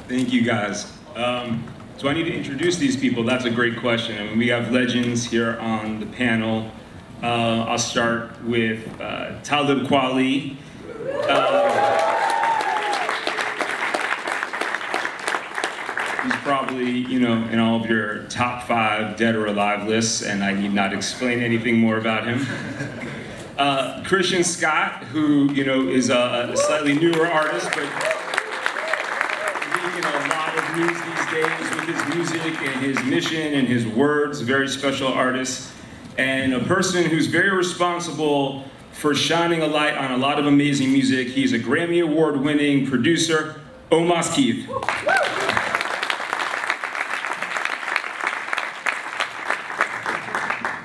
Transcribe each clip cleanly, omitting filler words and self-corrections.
Thank you, guys. Do I need to introduce these people? That's a great question. I mean, we have legends here on the panel. I'll start with Talib Kweli. He's probably, you know, in all of your top 5 dead or alive lists, and I need not explain anything more about him. Christian Scott, who, you know, is a slightly newer artist, but making a lot of news these days with his music and his mission and his words, very special artist, and a person who's very responsible for shining a light on a lot of amazing music. He's a Grammy Award-winning producer, Om'Mas Keith.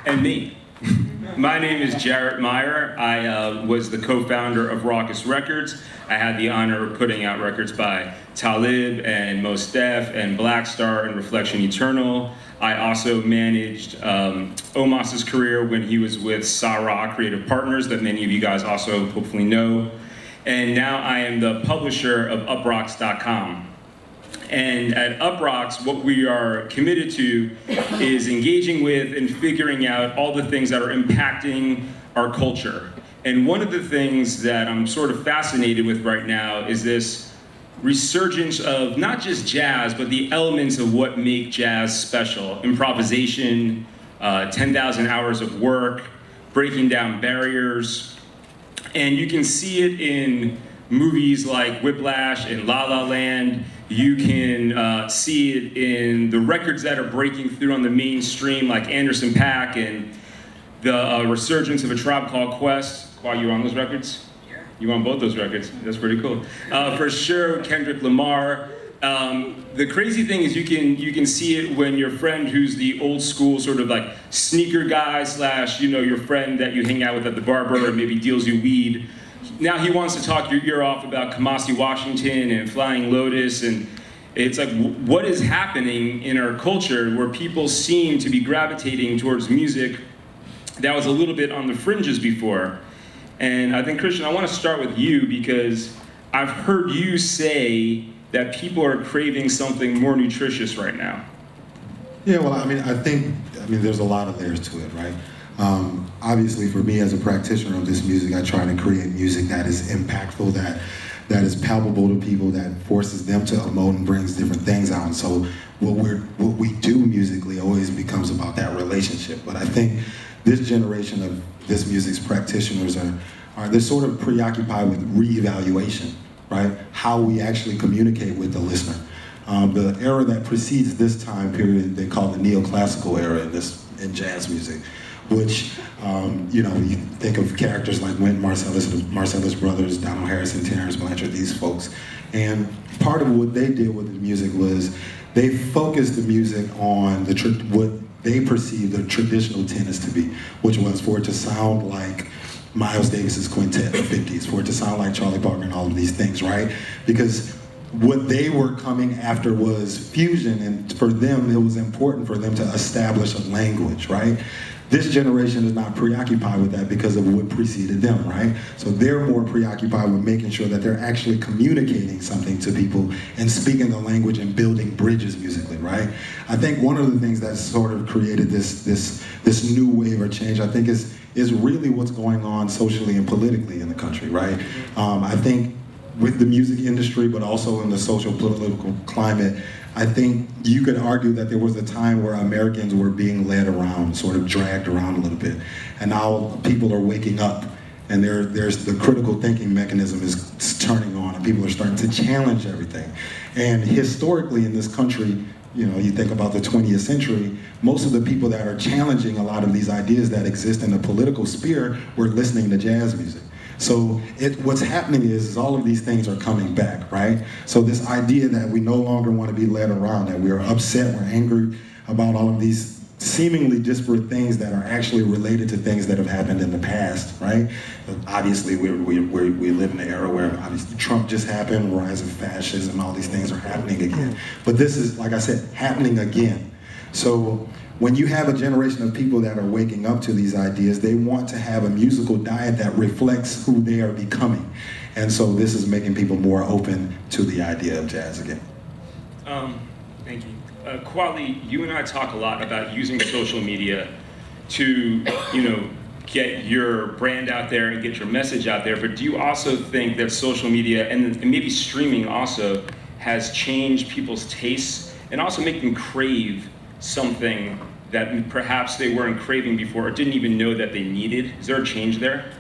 And me. My name is Jarret Myer. I was the co-founder of Raucous Records. I had the honor of putting out records by Talib and Mos Def and Black Star and Reflection Eternal. I also managed Om'Mas's career when he was with Sarah Creative Partners, that many of you guys also hopefully know. And now I am the publisher of uprocks.com. And at Uprocks, what we are committed to is engaging with and figuring out all the things that are impacting our culture. And one of the things that I'm sort of fascinated with right now is this resurgence of not just jazz, but the elements of what make jazz special. Improvisation, 10,000 hours of work, breaking down barriers. And you can see it in movies like Whiplash and La La Land. You can see it in the records that are breaking through on the mainstream, like Anderson .Paak and the resurgence of A Tribe Called Quest. Qual, you on those records? Yeah. You on both those records? That's pretty cool. For sure, Kendrick Lamar. The crazy thing is you can see it when your friend who's the old school sort of like sneaker guy slash, you know, your friend that you hang out with at the barber and maybe deals you weed. Now he wants to talk your ear off about Kamasi Washington and Flying Lotus, and it's like, what is happening in our culture where people seem to be gravitating towards music that was a little bit on the fringes before? And I think, Christian, I want to start with you because I've heard you say that people are craving something more nutritious right now. Yeah, well, I mean, there's a lot of layers to it, right? Obviously, for me as a practitioner of this music, I try to create music that is impactful, that is palpable to people, that forces them to emote and brings different things out. And so what we do musically always becomes about that relationship. But I think this generation of this music's practitioners they're sort of preoccupied with reevaluation, right? How we actually communicate with the listener. The era that precedes this time period, they call the neoclassical era in jazz music, which, you know, you think of characters like Wynton Marsalis brothers, Donald Harrison, Terrence Blanchard, these folks. And part of what they did with the music was they focused the music on what they perceived the traditional tenets to be, which was for it to sound like Miles Davis's quintet in the 50s, for it to sound like Charlie Parker and all of these things, right? Because what they were coming after was fusion, and for them, it was important for them to establish a language, right? This generation is not preoccupied with that because of what preceded them, right? So they're more preoccupied with making sure that they're actually communicating something to people and speaking the language and building bridges musically, right? I think one of the things that sort of created this new wave or change, I think is really what's going on socially and politically in the country, right? I think with the music industry, but also in the social political climate, I think you could argue that there was a time where Americans were being led around, sort of dragged around a little bit. And now people are waking up, and there's the critical thinking mechanism is turning on, and people are starting to challenge everything. And historically in this country, you know, you think about the 20th century, most of the people that are challenging a lot of these ideas that exist in the political sphere were listening to jazz music. So what's happening is all of these things are coming back, right? So this idea that we no longer want to be led around, that we're upset, we're angry about all of these seemingly disparate things that are actually related to things that have happened in the past, right? Obviously, we live in an era where obviously Trump just happened, rise of fascism, all these things are happening again. But this is, like I said, happening again. So when you have a generation of people that are waking up to these ideas, they want to have a musical diet that reflects who they are becoming. And so this is making people more open to the idea of jazz again. Thank you. Kweli, you and I talk a lot about using social media to, get your brand out there and get your message out there, but do you also think that social media and maybe streaming also has changed people's tastes and also make them crave something that perhaps they weren't craving before or didn't even know that they needed? Is there a change there?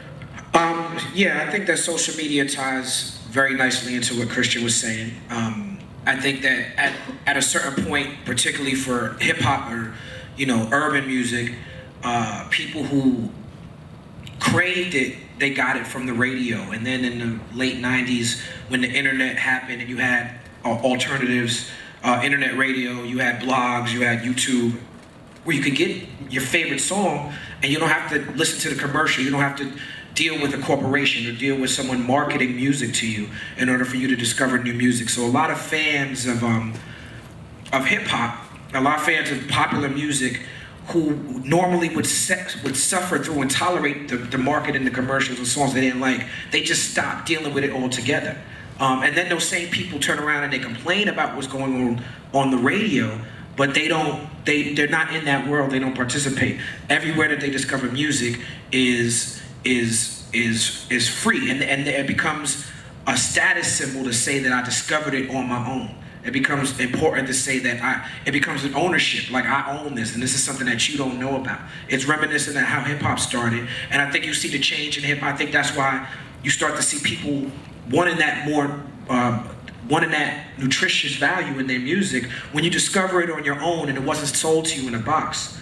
Yeah, I think that social media ties very nicely into what Christian was saying. I think that at a certain point, particularly for hip hop or, urban music, people who craved it, they got it from the radio. And then in the late 90s, when the internet happened and you had alternatives, internet radio, you had blogs, you had YouTube, where you could get your favorite song and you don't have to listen to the commercial, you don't have to deal with a corporation or deal with someone marketing music to you in order for you to discover new music. So a lot of fans of hip hop, a lot of fans of popular music who normally would suffer through and tolerate the market and the commercials and songs they didn't like, they just stopped dealing with it altogether. And then those same people turn around and they complain about what's going on the radio, but they're not in that world, they don't participate. Everywhere that they discover music is free, and it becomes a status symbol to say that I discovered it on my own. It becomes important to say that it becomes an ownership, like I own this, and this is something that you don't know about. It's reminiscent of how hip hop started, and I think you see the change in hip hop. I think that's why you start to see people wanting that nutritious value in their music when you discover it on your own and it wasn't sold to you in a box.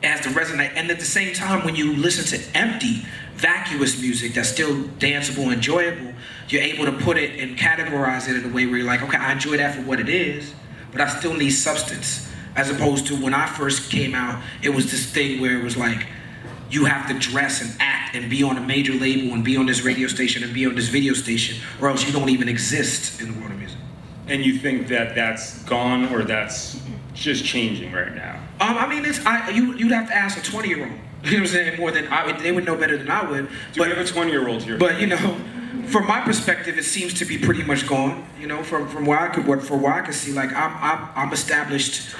It has to resonate, and at the same time, when you listen to empty, vacuous music that's still danceable, enjoyable, you're able to put it and categorize it in a way where you're like, okay, I enjoy that for what it is, but I still need substance. As opposed to when I first came out, it was this thing where it was like, you have to dress and act and be on a major label and be on this radio station and be on this video station, or else you don't even exist in the world of music. And you think that that's gone, or that's just changing right now? I mean, you'd have to ask a 20-year-old. You know what I'm saying? More than they would know better than I would. Do we have a 20-year-old here? But from my perspective, it seems to be pretty much gone. From where I could see, like I'm established.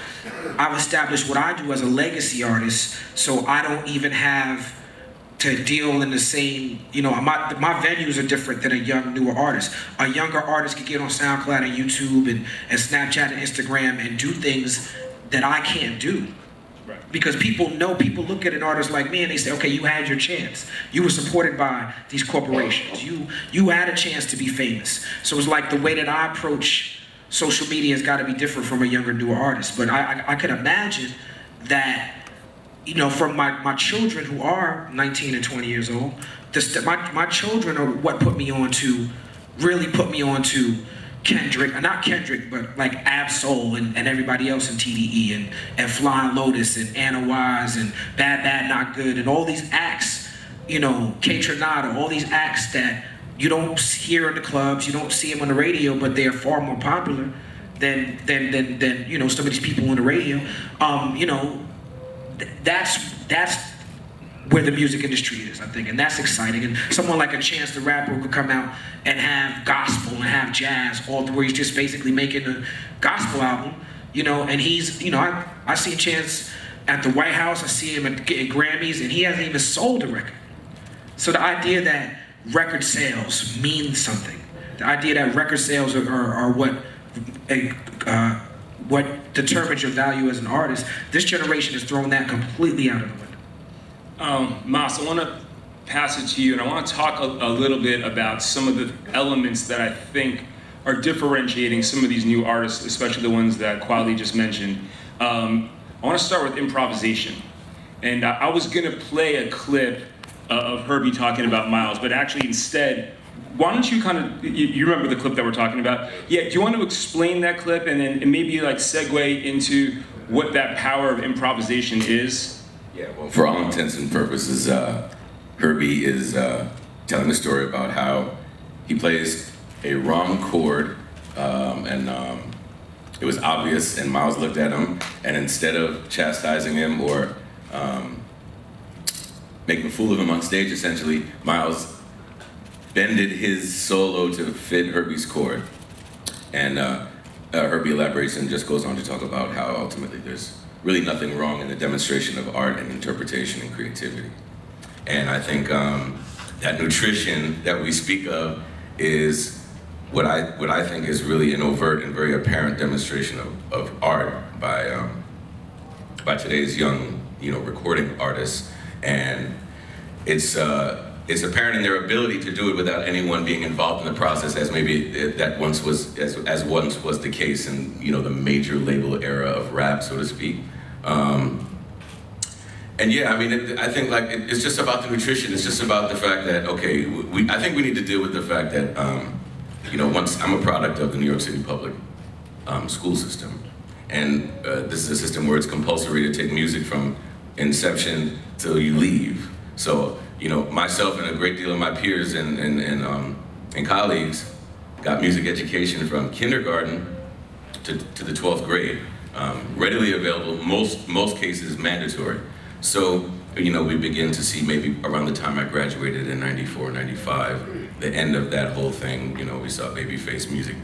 I've established what I do as a legacy artist, so I don't even have to deal in the same, my venues are different than a young, newer artist. A younger artist can get on SoundCloud and YouTube and Snapchat and Instagram and do things that I can't do. Right. Because people look at an artist like me and they say, okay, you had your chance. You were supported by these corporations. You had a chance to be famous. So it's like the way that I approach social media has got to be different from a younger, newer artist. But I could imagine that, from my children who are 19 and 20 years old, my children are what really put me on to Kendrick, not Kendrick, but like Ab-Soul and everybody else in TDE and Flying Lotus and Anna Wise and Bad Bad Not Good and all these acts, K-Tronada, all these acts that you don't hear in the clubs, you don't see them on the radio, but they are far more popular than some of these people on the radio. That's where the music industry is, I think, and that's exciting. And someone like a Chance the Rapper could come out and have gospel and have jazz, all where he's just basically making a gospel album, and he's, I see Chance at the White House, I see him getting Grammys, and he hasn't even sold a record. So the idea that record sales mean something, the idea that record sales are what determines your value as an artist, this generation has thrown that completely out of the window. Mas, I want to pass it to you, and I want to talk a little bit about some of the elements that I think are differentiating some of these new artists, especially the ones that Kweli just mentioned. I want to start with improvisation. And I was going to play a clip of Herbie talking about Miles, but actually instead, why don't you you remember the clip that we're talking about? Yeah, do you want to explain that clip and then maybe like segue into what that power of improvisation is? Yeah, well, for all intents and purposes, Herbie is telling a story about how he plays a wrong chord, and it was obvious, and Miles looked at him, and instead of chastising him or making a fool of him on stage, essentially, Miles bended his solo to fit Herbie's chord. And Herbie elaborates and just goes on to talk about how ultimately there's really nothing wrong in the demonstration of art and interpretation and creativity. And I think that nutrition that we speak of is what I think is really an overt and very apparent demonstration of art by today's young, recording artists. And it's apparent in their ability to do it without anyone being involved in the process, as maybe that once was as once was the case in the major label era of rap, so to speak. And yeah, I mean, I think it's just about the nutrition. It's just about the fact that I think we need to deal with the fact that once I'm a product of the New York City public school system, and this is a system where it's compulsory to take music from inception till you leave. So myself and a great deal of my peers and colleagues got music education from kindergarten to the 12th grade, readily available, most cases mandatory. So we begin to see maybe around the time I graduated in '94, '95, the end of that whole thing. We saw Babyface music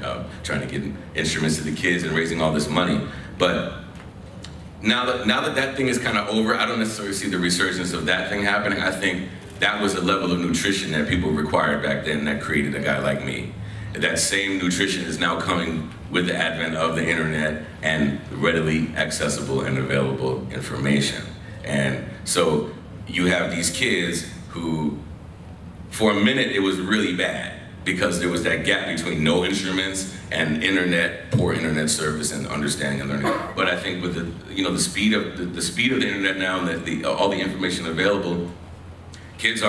trying to get instruments to the kids and raising all this money. But now that thing is kind of over, I don't necessarily see the resurgence of that thing happening. I think that was a level of nutrition that people required back then that created a guy like me. That same nutrition is now coming with the advent of the internet and readily accessible and available information. And so you have these kids who, for a minute, it was really bad because there was that gap between no instruments and internet, poor internet service and understanding and learning. But I think with the speed of the internet now and all the information available, kids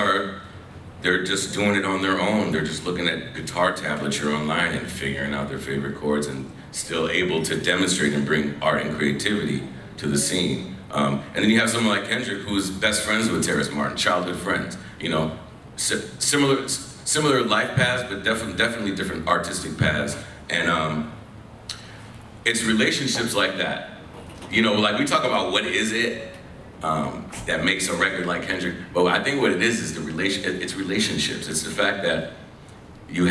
they're just doing it on their own. They're just looking at guitar tablature online and figuring out their favorite chords and still able to demonstrate and bring art and creativity to the scene. And then you have someone like Kendrick, who's best friends with Terrace Martin, childhood friends. Similar life paths, but definitely different artistic paths. And it's relationships like that. Like we talk about what is it that makes a record like Kendrick, but I think what it is it's relationships. It's the fact that you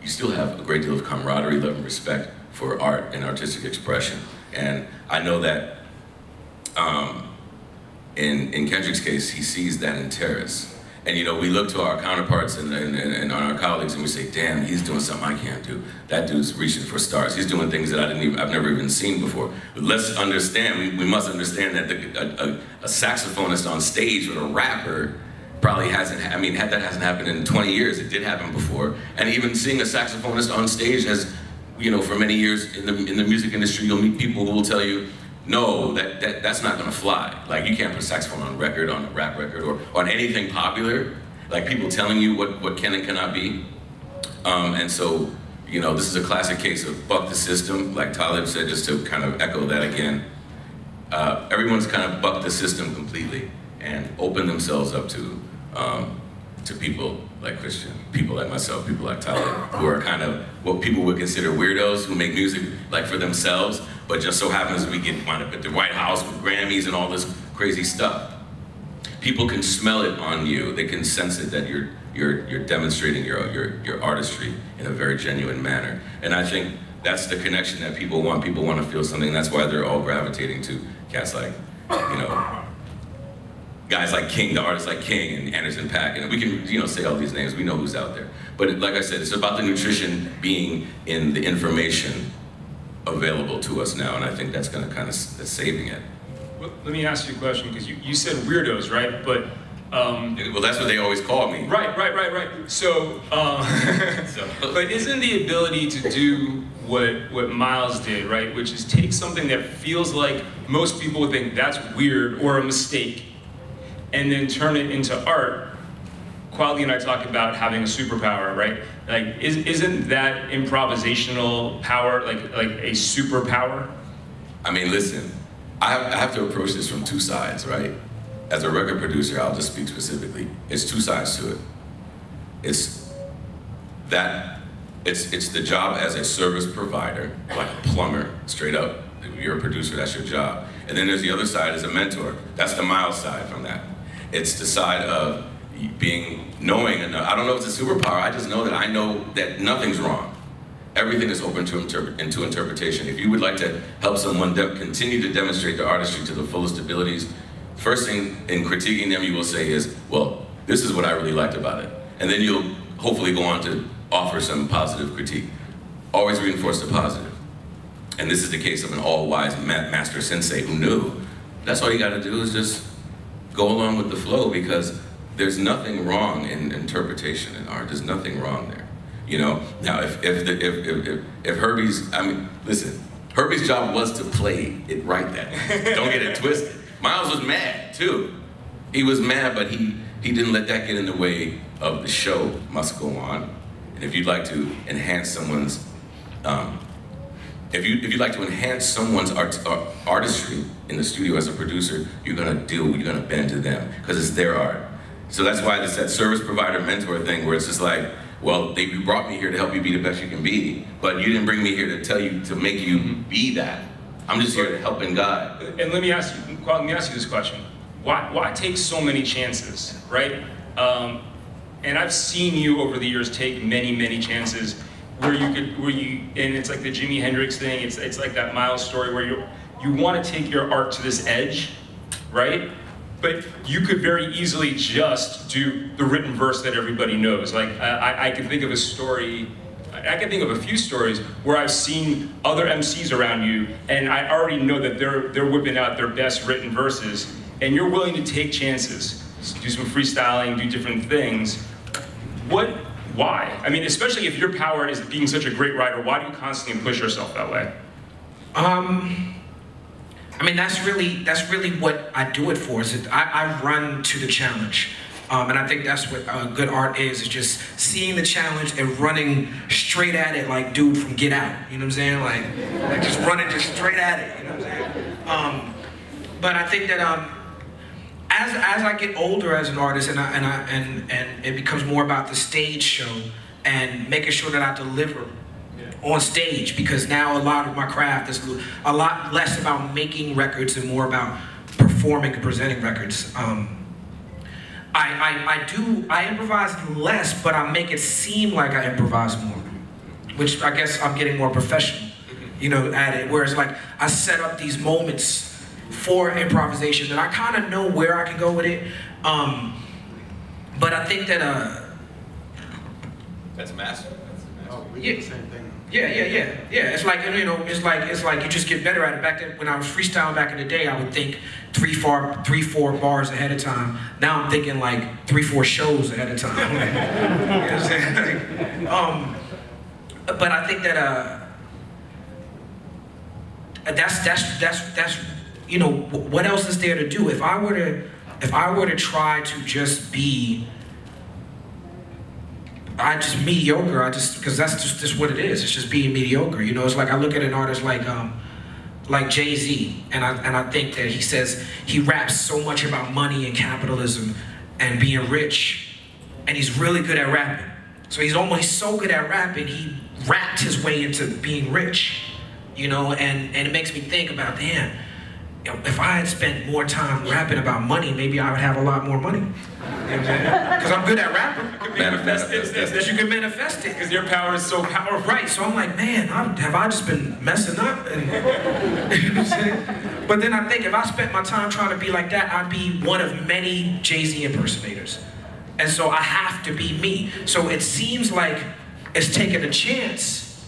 still have a great deal of camaraderie, love, and respect for art and artistic expression. And I know that in Kendrick's case, he sees that in Terrace. And we look to our counterparts and our colleagues and we say, damn, he's doing something I can't do. That dude's reaching for stars. He's doing things that I've never even seen before. But let's understand, we must understand that a saxophonist on stage with a rapper probably hasn't happened in 20 years. It did happen before. And even seeing a saxophonist on stage has, for many years in the music industry, you'll meet people who will tell you, no, that's not gonna fly. Like, you can't put saxophone on a rap record, or on anything popular. Like, people telling you what can and cannot be. And so, this is a classic case of buck the system. Like Talib said, just to kind of echo that again. Everyone's kind of bucked the system completely and opened themselves up to people like Christian, people like myself, people like Talib, who are kind of what people would consider weirdos, who make music like for themselves, but just so happens we get wound up at the White House with Grammys and all this crazy stuff. People can smell it on you. They can sense it that you're demonstrating your artistry in a very genuine manner. And I think that's the connection that people want. People want to feel something. That's why they're all gravitating to cats like, guys like King, the artists like King and Anderson .Paak, and we can say all these names, we know who's out there. But like I said, it's about the nutrition being in the information available to us now, and I think that's gonna that's saving it. Well, let me ask you a question, because you said weirdos, right? But well, that's what they always call me. Right. So, but isn't the ability to do what Miles did, right, which is take something that feels like most people would think that's weird or a mistake, and then turn it into art? Kweli and I talked about having a superpower, right? Like, isn't that improvisational power like a superpower? I mean, listen, I have to approach this from two sides, right? As a record producer, I'll just speak specifically. It's two sides to it. It's the job as a service provider, like a plumber, straight up. You're a producer, that's your job. And then there's the other side as a mentor. That's the Miles side from that. It's the side of knowing enough. I don't know if it's a superpower, I just know that I know that nothing's wrong. everything is open to interpretation. If you would like to help someone continue to demonstrate their artistry to the fullest abilities, first thing in critiquing them you will say is, well, this is what I really liked about it. And then you'll hopefully go on to offer some positive critique. Always reinforce the positive. And this is the case of an all-wise master sensei who knew that's all you gotta do is just go along with the flow, because there's nothing wrong in interpretation in art. There's nothing wrong there. You know, now if Herbie's, I mean, listen, Herbie's job was to play it right that day. Don't get it twisted. Miles was mad too. He was mad, but he didn't let that get in the way of the show must go on. And if you'd like to enhance someone's, if you'd like to enhance someone's artistry in the studio as a producer, you're gonna bend to them, because it's their art. So that's why it's that service provider mentor thing where it's just like, well, you brought me here to help you be the best you can be, but you didn't bring me here to tell you, to make you be that. I'm just here to help and guide. And let me ask you this question. Why take so many chances, right? And I've seen you over the years take many, many chances where and it's like the Jimi Hendrix thing, it's like that Miles story where you want to take your art to this edge, right? But you could very easily just do the written verse that everybody knows. Like, I can think of a story, I can think of a few stories where I've seen other MCs around you, and I already know that they're whipping out their best written verses, and you're willing to take chances, do some freestyling, do different things. Why? I mean, especially if your power is being such a great writer, why do you constantly push yourself that way? I mean, that's really what I do it for. Is I run to the challenge, and I think that's what good art is just seeing the challenge and running straight at it, like dude from Get Out. You know what I'm saying? Like just running just straight at it. You know what I'm saying? But I think that as I get older as an artist, and it becomes more about the stage show and making sure that I deliver on stage, because now a lot of my craft is a lot less about making records and more about performing and presenting records. I improvise less, but I make it seem like I improvise more, which I guess I'm getting more professional, you know, at it. Whereas like I set up these moments for improvisation that I kind of know where I can go with it. But I think that that's master. Oh, we do the same thing. Yeah. It's like, you know, it's like you just get better at it. Back then, when I was freestyling back in the day, I would think 3-4 bars ahead of time. Now I'm thinking like 3-4 shows ahead of time. You know what I'm saying? But I think that that's you know, what else is there to do? If I were to try to just be mediocre, because that's just what it is. It's just being mediocre. You know, it's like I look at an artist like Jay-Z, and I think that he says he raps so much about money and capitalism and being rich, and he's really good at rapping. So he's so good at rapping, he rapped his way into being rich. You know, and it makes me think about, damn, if I had spent more time rapping about money, maybe I would have a lot more money. You know what I'm saying? Because I'm good at rapping. Manifest you can manifest it. Because your power is so powerful. Right, so I'm like, man, have I just been messing up? And, you know what I'm saying? But then I think if I spent my time trying to be like that, I'd be one of many Jay-Z impersonators. And so I have to be me. So it seems like it's taking a chance,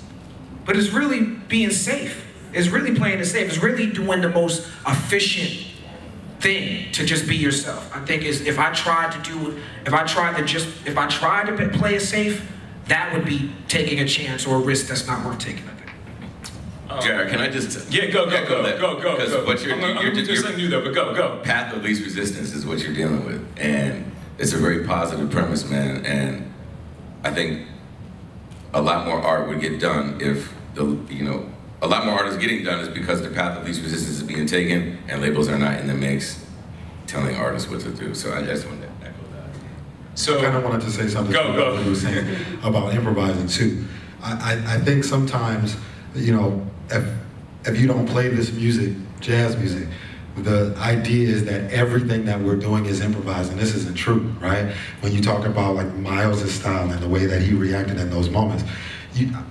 but it's really being safe. It's really playing it safe. It's really doing the most efficient thing to just be yourself. I think is if I tried to play it safe, that would be taking a chance or a risk that's not worth taking, I think. Jarret, can I just go. Because what you're do something new though, but go. Path of least resistance is what you're dealing with, and it's a very positive premise, man. And I think a lot more art would get done if a lot more art is getting done is because the path of least resistance is being taken, and labels are not in the mix telling artists what to do. So I just wanted to echo that. So I kind of wanted to say something about what you were saying about improvising too. I think sometimes, you know, if you don't play this music, jazz music, the idea is that everything that we're doing is improvising. This isn't true, right? When you talk about like Miles' style and the way that he reacted in those moments,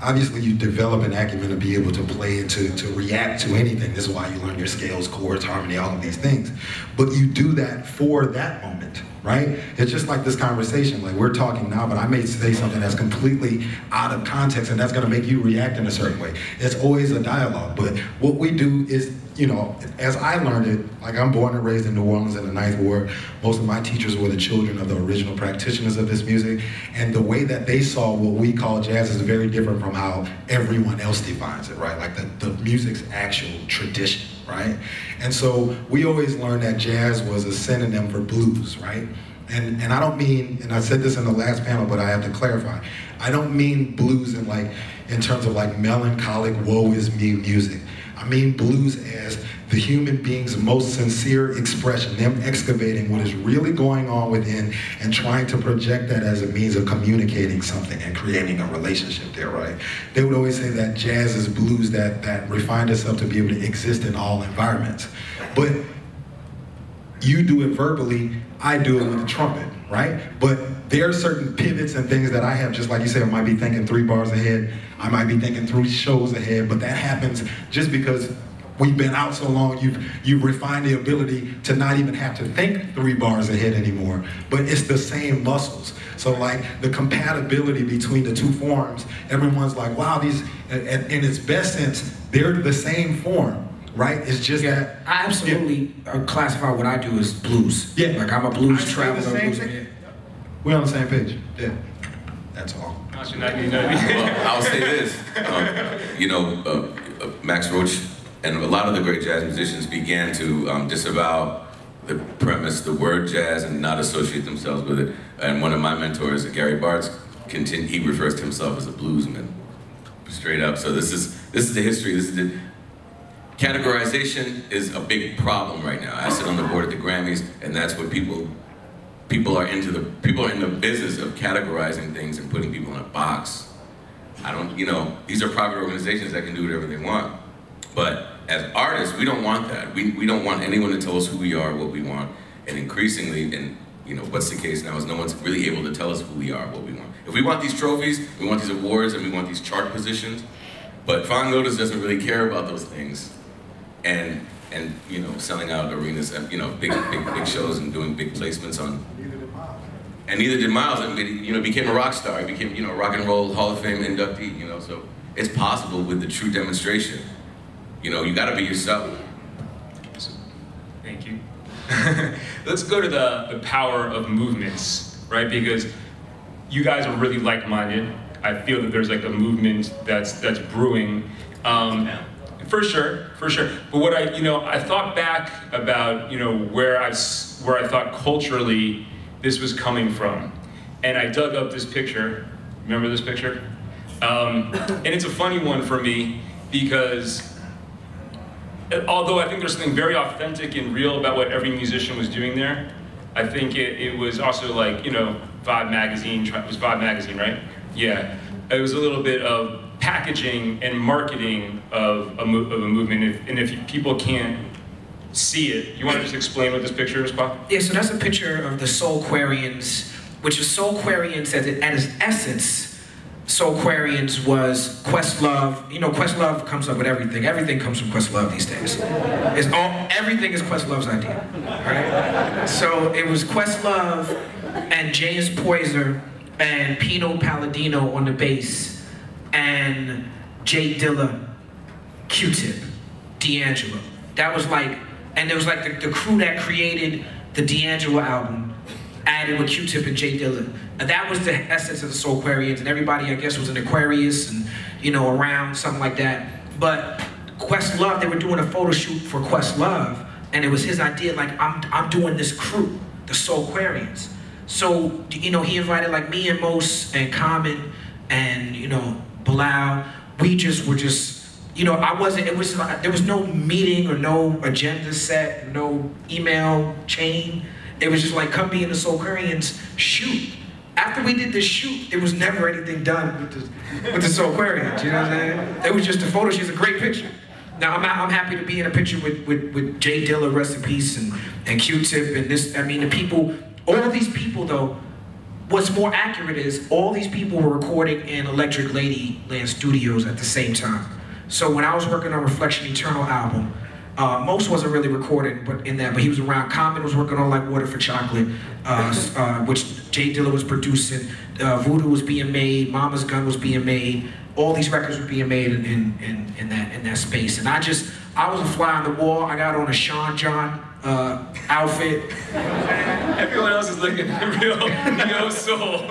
obviously you develop an acumen to be able to play and to react to anything. This is why you learn your scales, chords, harmony, all of these things. But you do that for that moment, right? It's just like this conversation, like we're talking now, but I may say something that's completely out of context and that's gonna make you react in a certain way. It's always a dialogue, but what we do is, you know, as I learned it, like I'm born and raised in New Orleans in the Ninth Ward. Most of my teachers were the children of the original practitioners of this music. And the way that they saw what we call jazz is very different from how everyone else defines it, right? Like the music's actual tradition, right? And so we always learned that jazz was a synonym for blues, right? And I don't mean, and I said this in the last panel, but I have to clarify. I don't mean blues in terms of like melancholic, woe is me music. I mean blues as the human being's most sincere expression, them excavating what is really going on within and trying to project that as a means of communicating something and creating a relationship there, right? They would always say that jazz is blues that refined itself to be able to exist in all environments. But you do it verbally, I do it with the trumpet, right? But there are certain pivots and things that I have, just like you said, I might be thinking 3 bars ahead, I might be thinking 3 shows ahead, but that happens just because we've been out so long, you've refined the ability to not even have to think 3 bars ahead anymore, but it's the same muscles. So like the compatibility between the 2 forms, everyone's like, wow, these, in its best sense, they're the same form. Right? It's just that I absolutely classify what I do as blues. Yeah. Like I'm a blues traveler. We're on the same page. Yeah. That's all. Well, I'll say this. You know, Max Roach and a lot of the great jazz musicians began to disavow the premise, the word jazz, and not associate themselves with it. And one of my mentors, Gary Bartz, he refers to himself as a bluesman, straight up. So this is the history. This is the categorization is a big problem right now. I sit on the board at the Grammys, and that's what people are into. People are in the business of categorizing things and putting people in a box. You know, these are private organizations that can do whatever they want. But as artists, we don't want that. We don't want anyone to tell us who we are, what we want. And increasingly, and you know, what's the case now is no one's really able to tell us who we are, what we want. If we want these trophies, we want these awards, and we want these chart positions, but Fine Lotus doesn't really care about those things. And you know, selling out arenas, you know, big shows and doing big placements on. And neither did Miles. I mean, you know, became a rock star. He became, you know, Rock and Roll Hall of Fame inductee. You know, so it's possible with the true demonstration. You know, you got to be yourself. Thank you. Let's go to the power of movements, right? Because you guys are really like-minded. I feel that there's like a movement that's brewing. For sure. But what I thought back about, you know, where I thought culturally this was coming from, and I dug up this picture. Remember this picture? And it's a funny one for me because although I think there's something very authentic and real about what every musician was doing there, I think it was also like, you know, Vibe magazine. It was Vibe magazine, right? Yeah. It was a little bit of packaging and marketing of a movement, and if people can't see it, you want to just explain what this picture is, Bob? Yeah, so that's a picture of the Soulquarians, which is Soulquarians at its essence. Soulquarians was Questlove. You know, Questlove comes up with everything. Everything comes from Questlove these days. Everything is Questlove's idea, right? So it was Questlove and James Poyser and Pino Palladino on the bass, and Jay Dilla, Q-Tip, D'Angelo. That was like, and there was like the crew that created the D'Angelo album, added with Q-Tip and Jay Dilla. And that was the essence of the Soulquarians, and everybody, I guess, was an Aquarius and, you know, around, something like that. But Questlove, they were doing a photo shoot for Questlove, and it was his idea, like, I'm doing this crew, the Soulquarians. So, you know, he invited like me and Mos and Common and, you know, Bilal. We just were just, you know, there was no meeting or no agenda set, no email chain. It was just like, come be in the Soulquarians, shoot. After we did this shoot, there was never anything done with the Soulquarians, you know what I'm saying? It was just a photo shoot. It's a great picture. Now, I'm happy to be in a picture with Jay Dilla, rest in peace, and Q-Tip, and this, I mean, the people, all these people, though, what's more accurate is all these people were recording in Electric Ladyland studios at the same time. So when I was working on Reflection Eternal album, Most wasn't really recorded but he was around. Common was working on like Water for Chocolate, which Jay Dilla was producing. Voodoo was being made, Mama's Gun was being made. All these records were being made in that space. And I was a fly on the wall. I got on a Sean John outfit. Everyone else is looking real neo soul.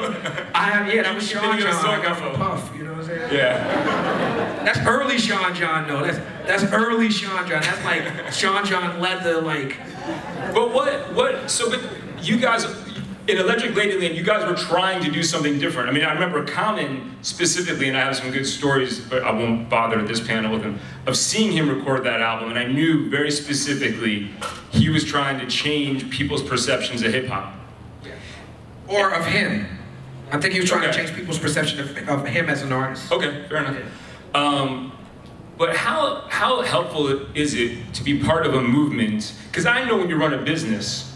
That was Sean John. I got from Puff. You know what I'm saying? Yeah. That's early Sean John though. That's early Sean John. That's like Sean John leather like. But you guys in Electric Ladyland, you guys were trying to do something different. I mean, I remember Common specifically, and I have some good stories, but I won't bother at this panel with him, of seeing him record that album, and I knew very specifically he was trying to change people's perceptions of hip hop. Or of him. I think he was trying to change people's perception of him as an artist. Okay, fair enough. But how helpful is it to be part of a movement? Because I know when you run a business,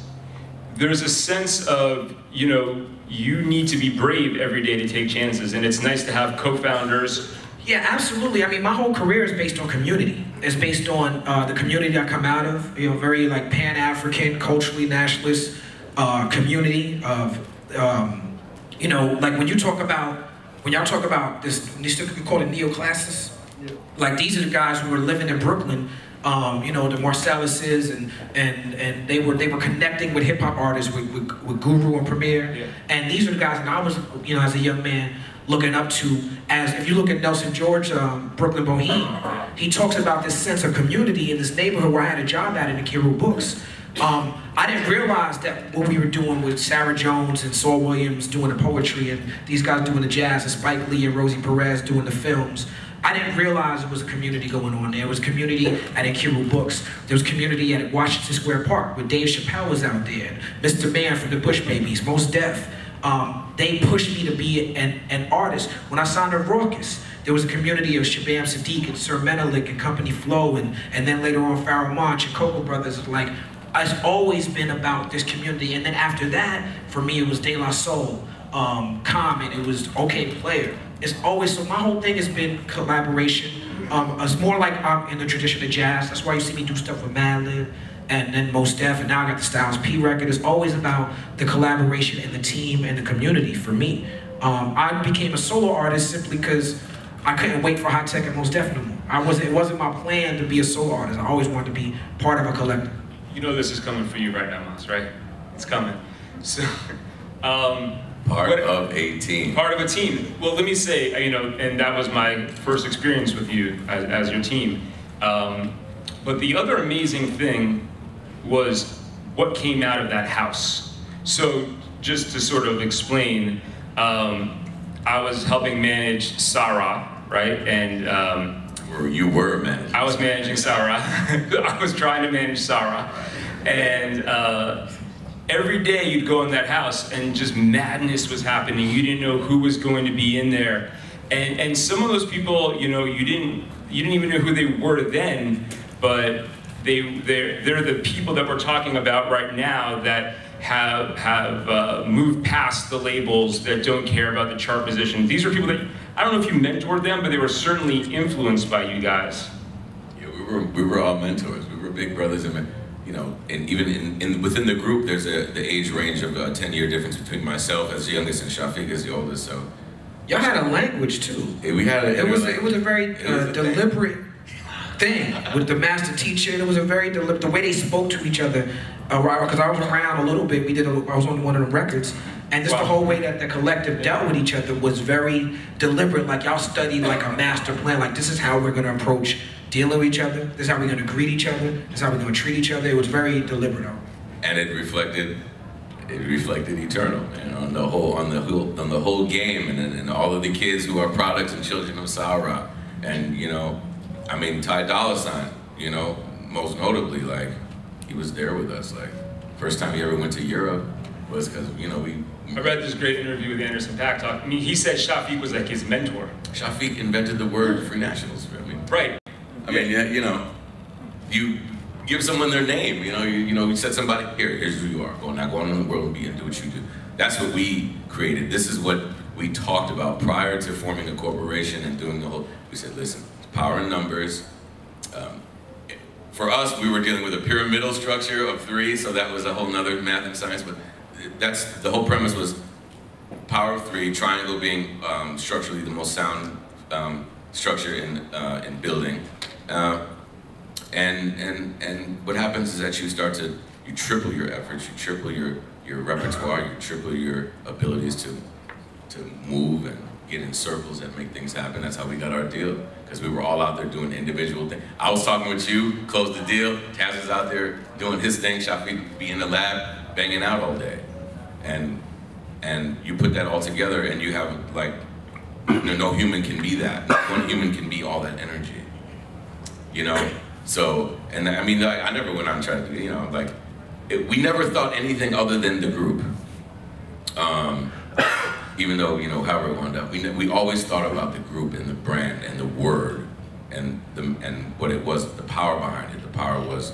there's a sense of, you need to be brave every day to take chances, and it's nice to have co-founders. Yeah, absolutely. I mean, my whole career is based on community. It's based on the community I come out of, very like Pan-African, culturally nationalist community of, like when y'all talk about this, you call it neoclassics. Yeah. Like these are the guys who were living in Brooklyn, the Marcelluses, and they were connecting with hip hop artists, with Guru and Premier, yeah. And these are the guys that I was, as a young man, looking up to. As if you look at Nelson George, Brooklyn Boheme, he talks about this sense of community in this neighborhood where I had a job at in the Kiru Books. I didn't realize that what we were doing with Sarah Jones and Saul Williams doing the poetry and these guys doing the jazz and Spike Lee and Rosie Perez doing the films. I didn't realize there was a community going on there. There was community at Kiru Books. There was community at Washington Square Park where Dave Chappelle was out there. Mr. Man from the Bush Babies, Mos Def. They pushed me to be an artist. When I signed to Raucous, there was a community of Shabam Sadiq and Sir Menelik and Company Flow and then later on Pharoah Monch and Cocoa Brothers. Like, it's always been about this community. And then after that, for me, it was De La Soul, Common, it was OK Player. It's always, so my whole thing has been collaboration. It's more like I'm in the tradition of jazz. That's why you see me do stuff with Madlib and then Mos Def, and now I got the Styles P record. It's always about the collaboration and the team and the community for me. I became a solo artist simply because I couldn't wait for High Tech and Mos Def no more. It wasn't my plan to be a solo artist. I always wanted to be part of a collective. You know this is coming for you right now, Mas, right? It's coming. So, Part of a team. Part of a team. Well, let me say, and that was my first experience with you as your team. But the other amazing thing was what came out of that house. So just to sort of explain, I was helping manage Sarah, right? And you were managing. I was managing Sarah. I was trying to manage Sarah, and every day you'd go in that house and just madness was happening. You didn't know who was going to be in there. And some of those people, you didn't even know who they were then, but they're the people that we're talking about right now that have moved past the labels, that don't care about the chart position. These are people that, I don't know if you mentored them, but they were certainly influenced by you guys. Yeah, we were all mentors. We were big brothers, and and even within the group, there's the age range of a 10-year difference between myself as the youngest and Shafiq as the oldest. So y'all had a language too. Yeah, we had it was a very deliberate thing with the master teacher. It was a very deliberate, the way they spoke to each other. Because I was around a little bit. I was on one of the records, and just the whole way that the collective dealt with each other was very deliberate. Like y'all studied like a master plan. Like this is how we're gonna approach dealing with each other. This is how we're gonna greet each other. This is how we're gonna treat each other. It was very deliberate. And it reflected Eternal, man, on the whole game, and all of the kids who are products and children of Sarah, and Ty Dolla Sign, most notably, like he was there with us. Like first time he ever went to Europe was because we. I read this great interview with Anderson .Paak talk. I mean, he said Shafiq was like his mentor. Shafiq invented the word free nationals for me. Right. I mean, you give someone their name. You set somebody here's who you are. Go out in the world and do what you do. that's what we created. This is what we talked about prior to forming a corporation and doing the whole, we said, listen, power in numbers. For us, we were dealing with a pyramidal structure of 3, so that was a whole nother math and science, but that's, the whole premise was power of 3, triangle being structurally the most sound structure in building. And what happens is that you triple your efforts, you triple your repertoire, you triple your abilities to move and get in circles and make things happen. That's how we got our deal, because we were all out there doing individual things. I was talking with you, closed the deal, Taz was out there doing his thing, Shafi be in the lab, banging out all day. And you put that all together and you have, like, no human can be that. No one human can be all that energy, you know? So, and I mean, I never went out and tried to do, you know, like, we never thought anything other than the group. Even though, you know, however it wound up, we always thought about the group and the brand and the word and what it was, the power behind it. The power was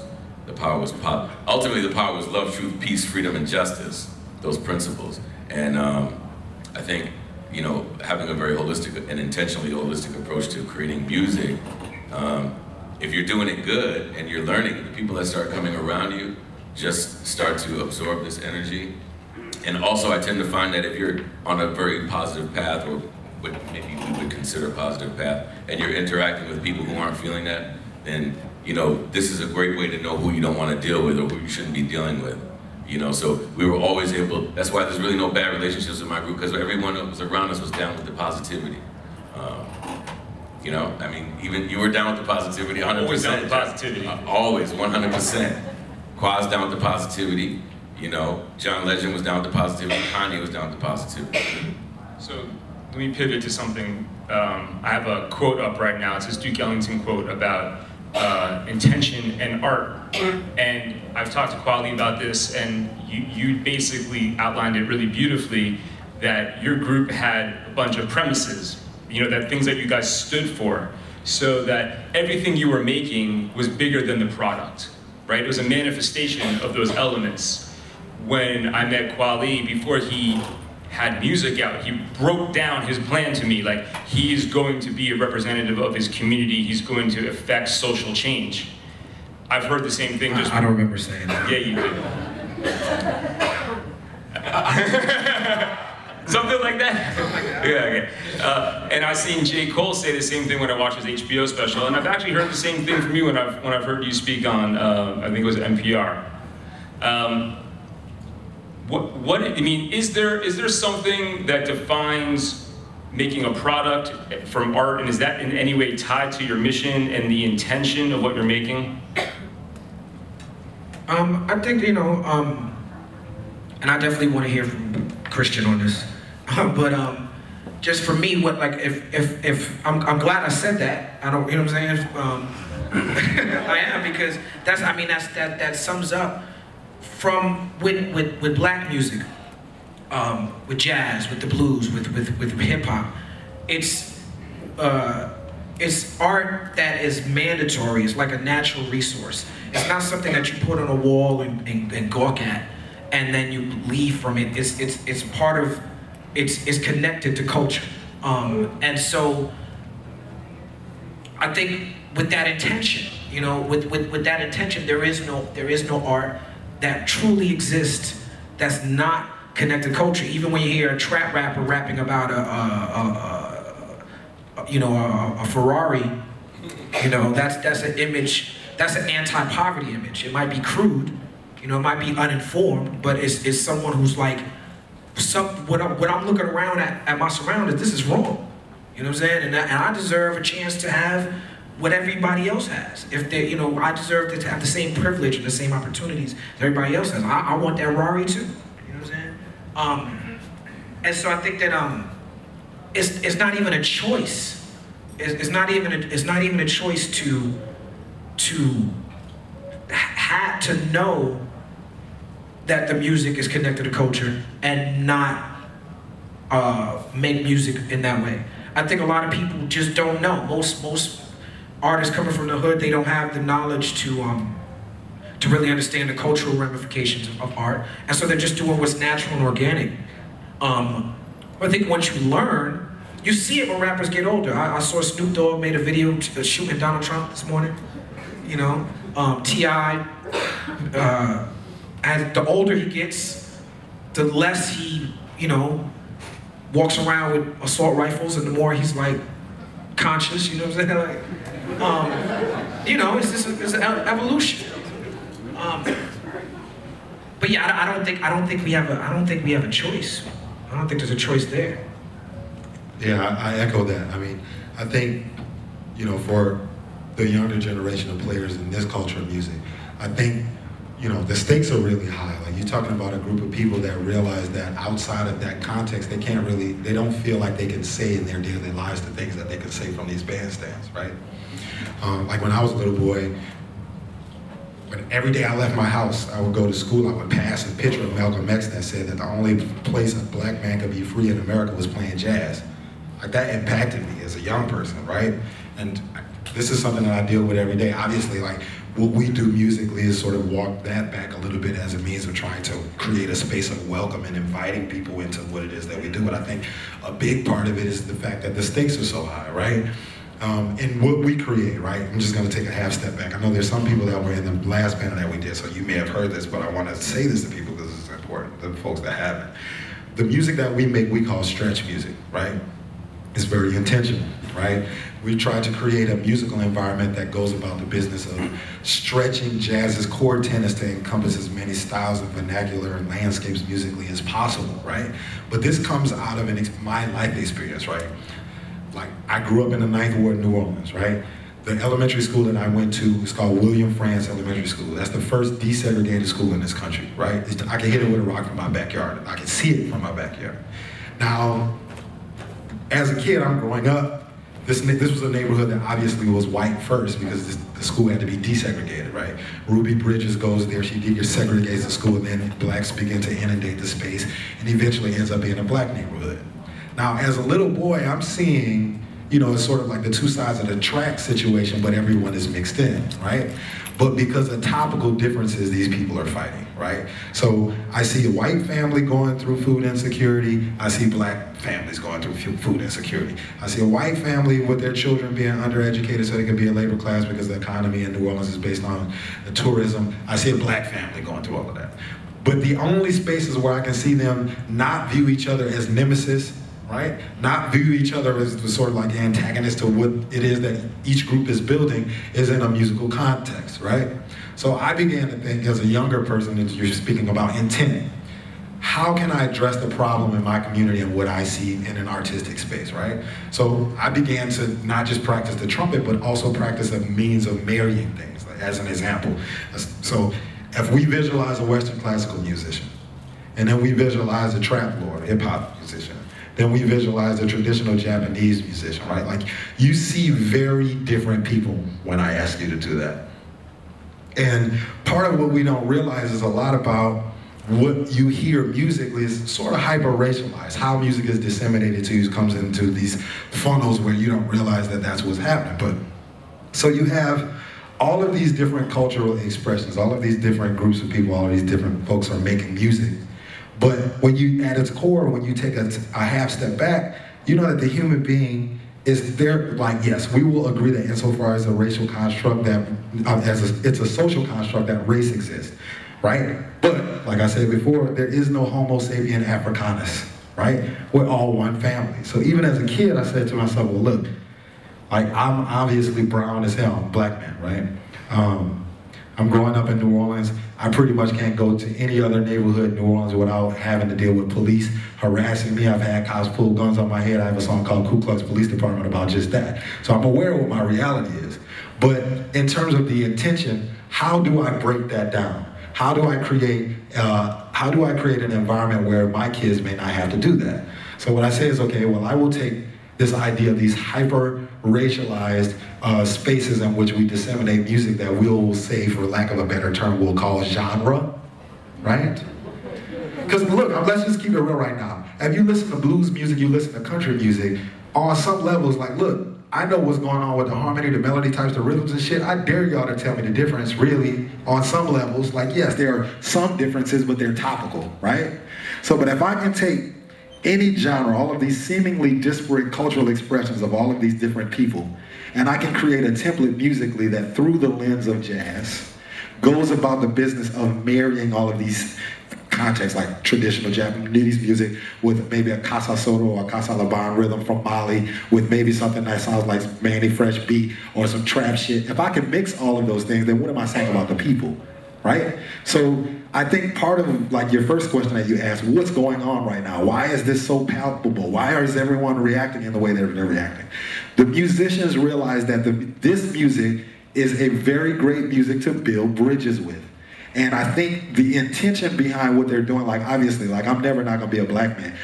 ultimately the power was love, truth, peace, freedom, and justice. Those principles. And I think, you know, having a very holistic and intentionally holistic approach to creating music, if you're doing it good and you're learning, the people that start coming around you just start to absorb this energy. And also I tend to find that if you're on a very positive path, or what maybe we would consider a positive path, and you're interacting with people who aren't feeling that, then, you know, this is a great way to know who you don't want to deal with or who you shouldn't be dealing with. You know, so we were always able, that's why there's really no bad relationships in my group, because everyone that was around us was down with the positivity. You know, I mean, even you were down with the positivity, 100%. Always down with positivity. Always, 100%. Quad's down with the positivity. You know, John Legend was down with the positivity. Kanye was down with the positivity. So let me pivot to something. I have a quote up right now. It's this Duke Ellington quote about intention and art. And I've talked to Kweli about this, and you basically outlined it really beautifully, that your group had a bunch of premises, you know, that things that you guys stood for, so that everything you were making was bigger than the product, right? It was a manifestation of those elements. When I met Kweli, before he had music out, he broke down his plan to me, like, he's going to be a representative of his community, he's going to affect social change. I've heard the same thing just— I don't remember saying that. Yeah, you did. Something like that? Yeah, okay. And I've seen J. Cole say the same thing when I watched his HBO special, and I've actually heard the same thing from you when I've heard you speak on, I think it was NPR. What I mean, is there something that defines making a product from art, and is that in any way tied to your mission and the intention of what you're making? I think, you know, and I definitely want to hear from Christian on this, but just for me, what, like, if I'm glad I said that. I don't, you know what I'm saying? I am, because that's, I mean, that sums up from with black music, with jazz, with the blues, with hip hop. It's art that is mandatory. It's like a natural resource. It's not something that you put on a wall and gawk at, and then you leave from it. It's part of, it's connected to culture. And so I think with that intention, you know, with that intention, there is no art that truly exists that's not connected to culture. Even when you hear a trap rapper rapping about a Ferrari, you know, that's an image, that's an anti-poverty image. It might be crude, you know, it might be uninformed, but it's someone who's like, what I'm looking around at my surroundings, this is wrong. You know what I'm saying? And I deserve a chance to have what everybody else has. If they, you know, I deserve to have the same privilege and the same opportunities that everybody else has. I want that Rari too. You know what I'm saying? And so I think that it's not even a choice. It's not even a choice to have to know that the music is connected to culture and not make music in that way. I think a lot of people just don't know. Most artists coming from the hood, they don't have the knowledge to really understand the cultural ramifications of art, and so they're just doing what's natural and organic. I think once you learn, you see it when rappers get older. I saw Snoop Dogg made a video shooting Donald Trump this morning. You know, T.I. As the older he gets, the less he, you know, walks around with assault rifles, and the more he's like conscious. You know what I'm saying? Like, you know, it's an evolution. But yeah, I don't think we have a choice. I don't think there's a choice there. Yeah, I echo that. I mean, I think, you know, for the younger generation of players in this culture of music, I think, you know, the stakes are really high. Like, you're talking about a group of people that realize that outside of that context, they don't feel like they can say in their daily lives the things that they can say from these bandstands, right? Like when I was a little boy, when every day I left my house, I would go to school, I would pass a picture of Malcolm X that said that the only place a black man could be free in America was playing jazz. Like, that impacted me as a young person, right? And this is something that I deal with every day. Obviously, like, what we do musically is sort of walk that back a little bit as a means of trying to create a space of welcome and inviting people into what it is that we do. But I think a big part of it is the fact that the stakes are so high, right? In what we create, right? I'm just gonna take a half step back. I know there's some people that were in the last panel that we did, so you may have heard this, but I wanna say this to people because it's important, the folks that haven't. The music that we make, we call stretch music, right? It's very intentional, right? We try to create a musical environment that goes about the business of stretching jazz's chord tenets to encompass as many styles of vernacular and landscapes musically as possible, right? But this comes out of my life experience, right? Like, I grew up in the 9th Ward in New Orleans, right? The elementary school that I went to is called William Frantz Elementary School. That's the first desegregated school in this country, right? I can hit it with a rock from my backyard. I can see it from my backyard. Now, as a kid, I'm growing up, this was a neighborhood that obviously was white first because the school had to be desegregated, right? Ruby Bridges goes there, she desegregates the school, and then blacks begin to inundate the space, and eventually ends up being a black neighborhood. Now, as a little boy, I'm seeing, you know, it's sort of like the two sides of the track situation, but everyone is mixed in, right? But because of topical differences, these people are fighting, right? So I see a white family going through food insecurity. I see black families going through food insecurity. I see a white family with their children being undereducated so they can be a labor class because the economy in New Orleans is based on the tourism. I see a black family going through all of that. But the only spaces where I can see them not view each other as nemesis, right? Not view each other as the sort of like antagonists to what it is that each group is building is in a musical context, right? So I began to think as a younger person, as you're speaking about intent, how can I address the problem in my community and what I see in an artistic space, right? So I began to not just practice the trumpet, but also practice a means of marrying things, like, as an example. So if we visualize a Western classical musician, and then we visualize a trap lord, hip hop musician, then we visualize a traditional Japanese musician, right? Like, you see very different people when I ask you to do that. And part of what we don't realize is a lot about what you hear musically is sort of hyper-racialized. How music is disseminated to you comes into these funnels where you don't realize that that's what's happening. But so you have all of these different cultural expressions, all of these different groups of people, all of these different folks are making music. But when you, at its core, when you take a half step back, you know that the human being is there. Like, yes, we will agree that insofar as a racial construct that, it's a social construct that race exists, right? But, like I said before, there is no Homo sapien Africanus, right? We're all one family. So even as a kid, I said to myself, well, look, like, I'm obviously brown as hell, I'm a black man, right? I'm growing up in New Orleans. I pretty much can't go to any other neighborhood in New Orleans without having to deal with police harassing me. I've had cops pull guns on my head. I have a song called Ku Klux Police Department about just that. So I'm aware of what my reality is. But in terms of the intention, how do I break that down? How do I create an environment where my kids may not have to do that? So what I say is, okay, well, I will take this idea of these hyper-racialized spaces in which we disseminate music that we'll say, for lack of a better term, we'll call genre, right? Because look, let's just keep it real right now. If you listen to blues music, you listen to country music, on some levels, like, look, I know what's going on with the harmony, the melody types, the rhythms and shit. I dare y'all to tell me the difference, really, on some levels. Like, yes, there are some differences, but they're topical, right? So, but if I can take any genre, all of these seemingly disparate cultural expressions of all of these different people, and I can create a template musically that through the lens of jazz goes about the business of marrying all of these contexts, like traditional Japanese music with maybe a Casa Soto or a Casa Laban rhythm from Mali, with maybe something that sounds like Manny Fresh beat or some trap shit. If I can mix all of those things, then what am I saying about the people, right? So I think part of like your first question that you asked, what's going on right now? Why is this so palpable? Why is everyone reacting in the way they're reacting? The musicians realize that this music is a very great music to build bridges with. And I think the intention behind what they're doing, like obviously, like I'm never not gonna be a black man.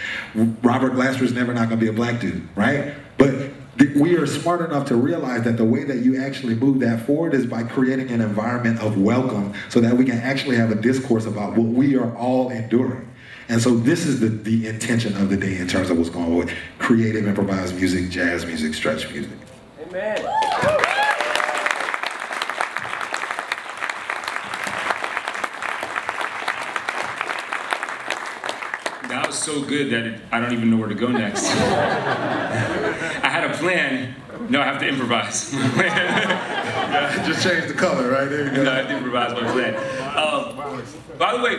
Robert Glasper's never not gonna be a black dude, right? But we are smart enough to realize that the way that you actually move that forward is by creating an environment of welcome so that we can actually have a discourse about what we are all enduring. And so this is the intention of the day in terms of what's going on with creative, improvised music, jazz music, stretch music. Amen. That was so good that I don't even know where to go next. I had a plan. No, I have to improvise. Just change the color, right? There you go. No, I have to improvise my plan. By the way,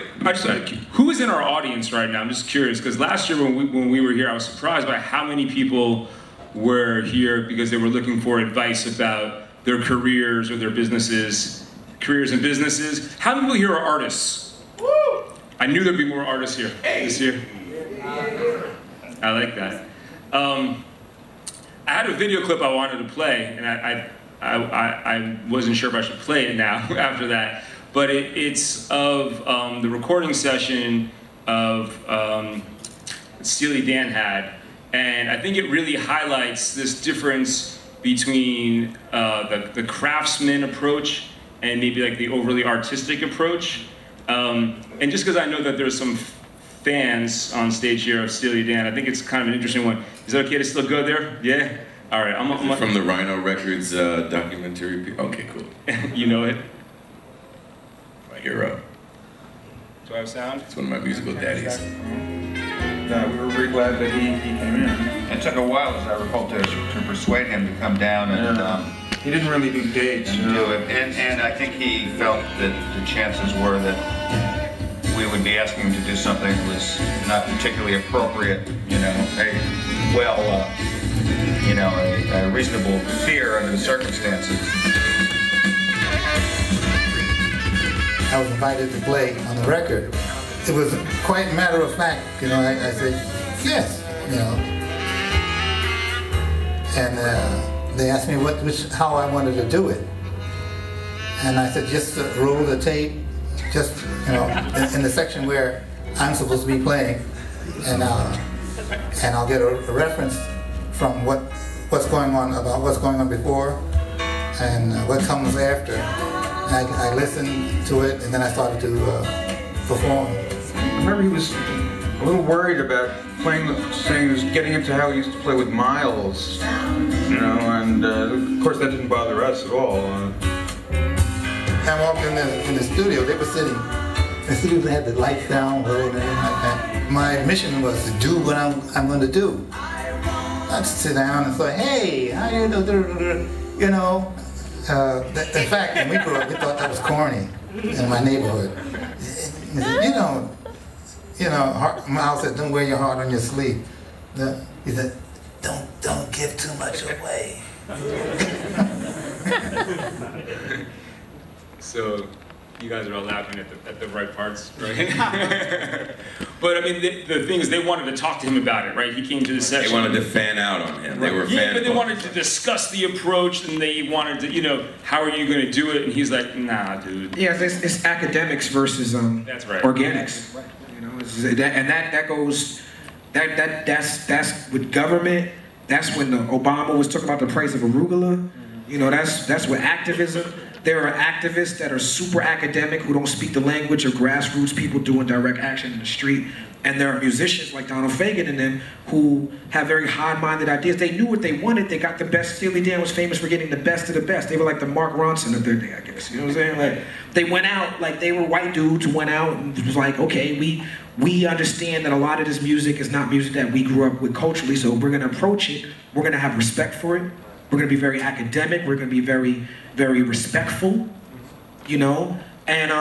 who is in our audience right now? I'm just curious, because last year when we were here, I was surprised by how many people were here because they were looking for advice about their careers or their businesses, careers and businesses. How many people here are artists? Woo! I knew there'd be more artists here this year. I like that. I had a video clip I wanted to play, and I wasn't sure if I should play it now after that, but it's of the recording session of Steely Dan had, and I think it really highlights this difference between the craftsman approach and maybe like the overly artistic approach. And just because I know that there's some fans on stage here of Steely Dan, I think it's kind of an interesting one. Is it okay to still go there? Yeah? All right. I'm from the Rhino Records documentary. Okay, cool. You know it? My hero. Do I have sound? It's one of my musical daddies. We were really glad that he came in. It took a while, as I recall, to persuade him to come down and He didn't really do dates. and do it. And I think he felt that the chances were that we would be asking him to do something that was not particularly appropriate, you know, a reasonable fear under the circumstances. I was invited to play on the record. It was quite matter of fact, you know, I said, yes, you know. And they asked me how I wanted to do it. And I said, just roll the tape, just, you know, in the section where I'm supposed to be playing, and I'll get a reference from what's going on, about what's going on before, and what comes after. And I listened to it, and then I started to perform. I remember he was a little worried about getting into how he used to play with Miles, you know, and of course that didn't bother us at all. I walked in the studio, they were sitting, the studio had the lights down, and everything like that. My mission was to do what I'm going to do. I'd sit down and say, hey, how you do, you know. In fact, when we grew up, we thought that was corny in my neighborhood. You know, Miles said, don't wear your heart on your sleeve. He said, don't give too much away. So you guys are all laughing at the right parts, right? But I mean, the thing is, they wanted to talk to him about it, right? He came to the session. They wanted to fan out on him. They were yeah, but they wanted to discuss the approach, and they wanted to, you know, how are you going to do it? And he's like, nah, dude. Yeah, it's academics versus That's right. organics. Right. You know, that's with government. That's when Obama was talking about the price of arugula. You know, that's with activism. There are activists that are super academic who don't speak the language of grassroots people doing direct action in the street. And there are musicians like Donald Fagen and them who have very high-minded ideas. They knew what they wanted. They got the best. Steely Dan was famous for getting the best of the best. They were like the Mark Ronson of their day, I guess. You know what I'm saying? Like, they went out, like they were white dudes who went out and was like, okay, we understand that a lot of this music is not music that we grew up with culturally, so we're gonna approach it, we're gonna have respect for it, we're gonna be very academic, we're gonna be very, very respectful, you know? And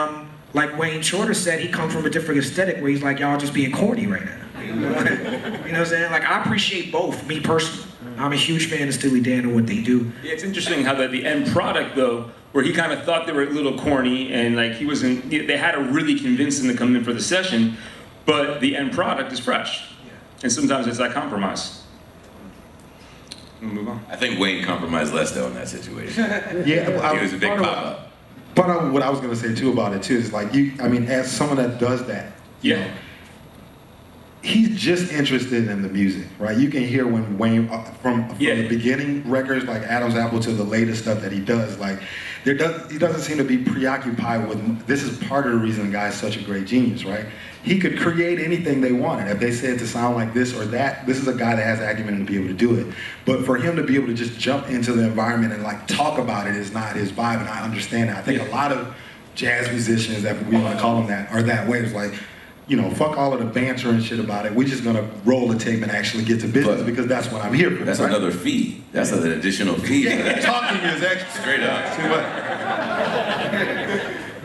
like Wayne Shorter said, he comes from a different aesthetic where he's like, y'all just being corny right now. You know what I'm saying? Like, I appreciate both, me personally. I'm a huge fan of Steely Dan and what they do. Yeah, it's interesting how the end product, though, where he kind of thought they were a little corny and like he wasn't, they had to really convince him to come in for the session, but the end product is fresh. And sometimes it's that compromise. We'll move on. I think Wayne compromised less though in that situation. Yeah, He was a big pop-up. Part of what I was going to say too about it too is like I mean, as someone that does that, you know, he's just interested in the music, right? You can hear when Wayne, from the beginning records like Adam's Apple to the latest stuff that he does, like he doesn't seem to be preoccupied with, this is part of the reason the guy's such a great genius, right? He could create anything they wanted. If they said to sound like this or that, this is a guy that has acumen to be able to do it. But for him to be able to just jump into the environment and like talk about it is not his vibe, and I understand that. I think a lot of jazz musicians, that we want to call them that, are that way. It's like, you know, fuck all of the banter and shit about it. We're just gonna roll the tape and actually get to business because that's what I'm here for. That's right? Another fee. That's an additional fee. Yeah, talking is extra. Straight up. Too much.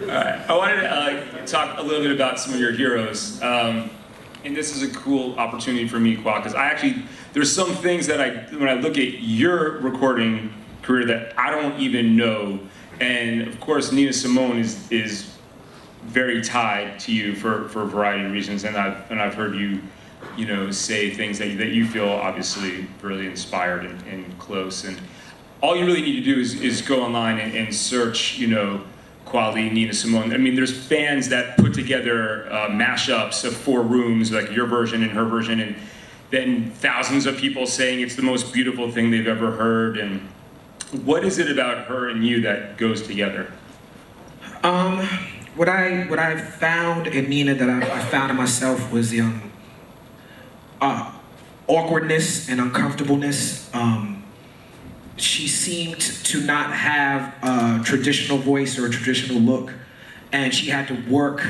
All right. I wanted to talk a little bit about some of your heroes. And this is a cool opportunity for me, Kwa, because there's some things that when I look at your recording career that I don't even know. And of course, Nina Simone is very tied to you for a variety of reasons, and I've heard you say things that you feel obviously really inspired and close. And all you really need to do is go online and search, Kweli, Nina Simone. I mean, there's fans that put together mashups of 4 rooms, like your version and her version, and then thousands of people saying it's the most beautiful thing they've ever heard. And what is it about her and you that goes together? What I found in Nina that I found in myself was the awkwardness and uncomfortableness. She seemed to not have a traditional voice or a traditional look, and she had to work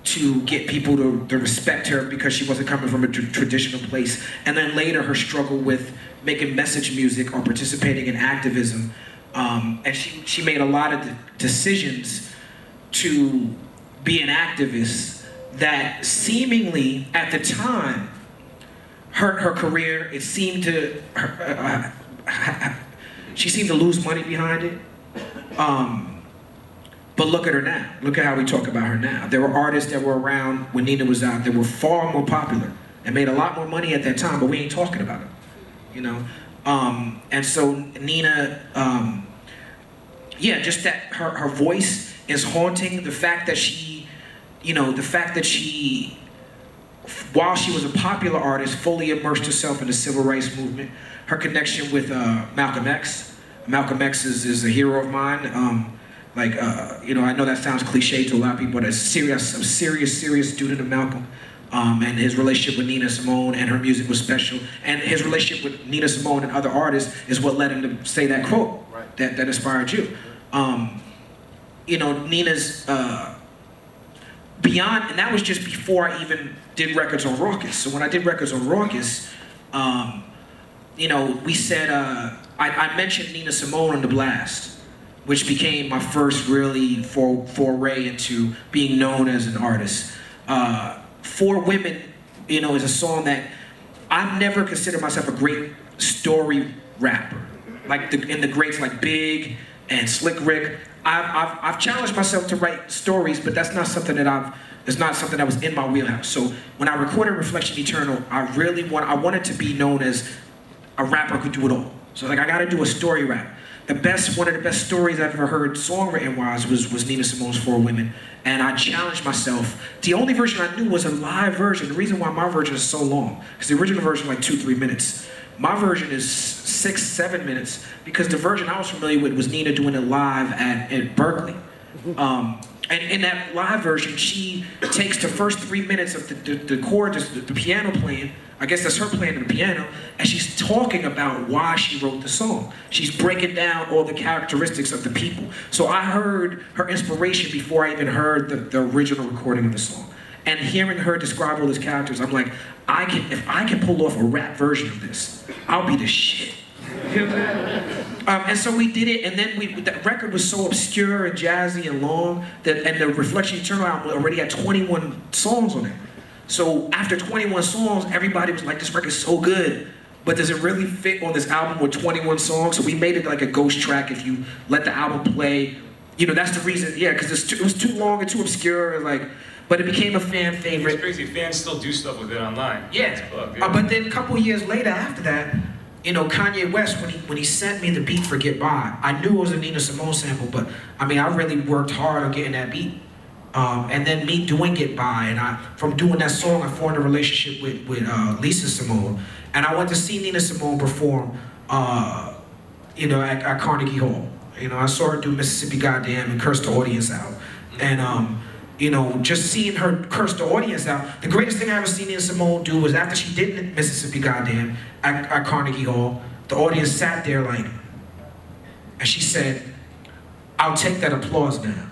to get people to respect her because she wasn't coming from a traditional place. And then later her struggle with making message music or participating in activism. And she made a lot of decisions to be an activist that seemingly at the time hurt her career. It seemed to she seemed to lose money behind it. But look at her now. Look at how we talk about her now. There were artists that were around when Nina was out that were far more popular and made a lot more money at that time, but we ain't talking about it, And so Nina, just that her voice is haunting. The fact that she, while she was a popular artist, fully immersed herself in the civil rights movement. Her connection with Malcolm X. Malcolm X is a hero of mine. I know that sounds cliche to a lot of people, but a serious student of Malcolm. And his relationship with Nina Simone and her music was special. And his relationship with Nina Simone and other artists is what led him to say that quote that inspired you. Nina's beyond, and that was just before I even did records on Raucous. So when I did records on Raucous, we said, I mentioned Nina Simone on The Blast, which became my first really foray into being known as an artist. For Women, is a song that I've never considered myself a great story rapper. Like in the greats like Big and Slick Rick, I've challenged myself to write stories, but that's not something that it's not something that was in my wheelhouse. So when I recorded Reflection Eternal, I wanted to be known as a rapper who could do it all. So I got to do a story rap. One of the best stories I've ever heard songwritten wise was Nina Simone's For Women. And I challenged myself. The only version I knew was a live version. The reason why my version is so long, because the original version is like 2-3 minutes. My version is 6-7 minutes, because the version I was familiar with was Nina doing it live at Berkeley. And in that live version, she takes the first 3 minutes of the chord, the piano playing, I guess that's her playing the piano, and she's talking about why she wrote the song. She's breaking down all the characteristics of the people. So I heard her inspiration before I even heard the original recording of the song. And hearing her describe all those characters, I'm like, if I can pull off a rap version of this, I'll be the shit. You know what I'm saying? And so we did it, and then the record was so obscure and jazzy and long and the Reflection Eternal album already had 21 songs on it. So after 21 songs, everybody was like, this record's so good, but does it really fit on this album with 21 songs? So we made it like a ghost track if you let the album play. You know, that's the reason, yeah, because it was too long and too obscure, and like, but it became a fan favorite. It's crazy, fans still do stuff with it online. Yeah, but then a couple years later after that, you know, Kanye West, when he sent me the beat for Get By, I knew it was a Nina Simone sample, but I mean, I really worked hard on getting that beat. And then me doing Get By, and from doing that song, I formed a relationship with Lisa Simone, and I went to see Nina Simone perform, you know, at Carnegie Hall. You know, I saw her do Mississippi Goddamn and curse the audience out, and you know, just seeing her curse the audience out. The greatest thing I ever seen Nina Simone do was after she did Mississippi Goddamn at Carnegie Hall, the audience sat there like, and she said, "I'll take that applause now."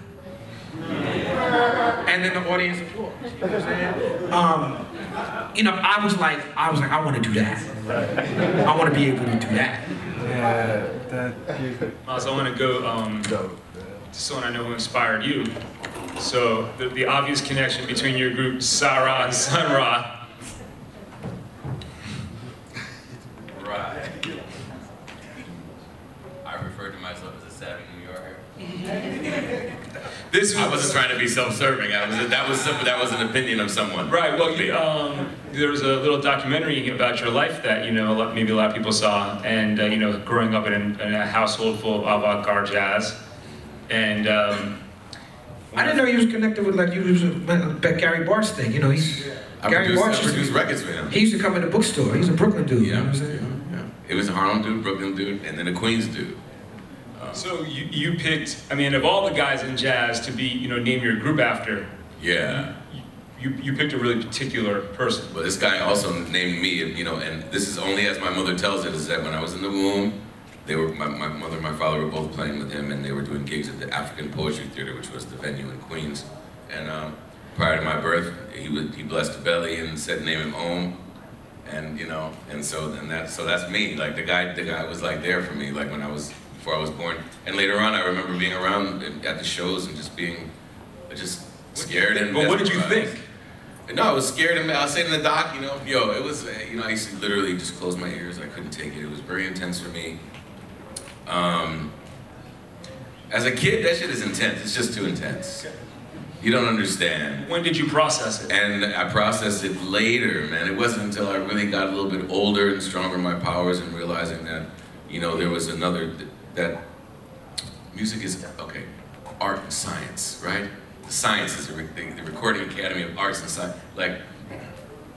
And then the audience applauds. You know what I'm saying? You know, I was like, I want to do that. I want to be able to do that. Yeah, also, I want to go to someone I know who inspired you. So the obvious connection between your group Sa-Ra and Sun-Ra. Right. I refer to myself as a savvy New Yorker. I wasn't trying to be self-serving. That was an opinion of someone. Right. Well, there was a little documentary about your life that, you know, maybe a lot of people saw, and you know, growing up in a household full of avant-garde jazz, and. I didn't know he was connected with, like, you was Gary Bart's thing. You know, I produced records for him. He used to come in the bookstore. He's a Brooklyn dude. Yeah. You know what I'm saying? Yeah. It was a Harlem dude, Brooklyn dude, and then a Queens dude. So you picked, I mean, of all the guys in jazz to be, you know, name your group after. Yeah. You picked a really particular person. Well, this guy also named me, you know, and this is only as my mother tells it, is that when I was in the womb, they were, my mother and my father were both playing with him, and they were doing gigs at the African Poetry Theater, which was the venue in Queens. And prior to my birth, he blessed the belly and said, name him Om. And you know, and so that's me. Like the guy was like there for me, like before I was born. And later on, I remember being around at the shows and just being scared and. But what did you think? No, I was scared, and I was saying to the doc, you know, yo, it was, you know, I used to literally just close my ears. I couldn't take it. It was very intense for me. As a kid, that shit is intense. It's just too intense. You don't understand. When did you process it? And I processed it later, man. It wasn't until I really got a little bit older and stronger in my powers and realizing that, you know, there was that music is, okay, art and science, right? The science is the Recording Academy of Arts and Science. Like,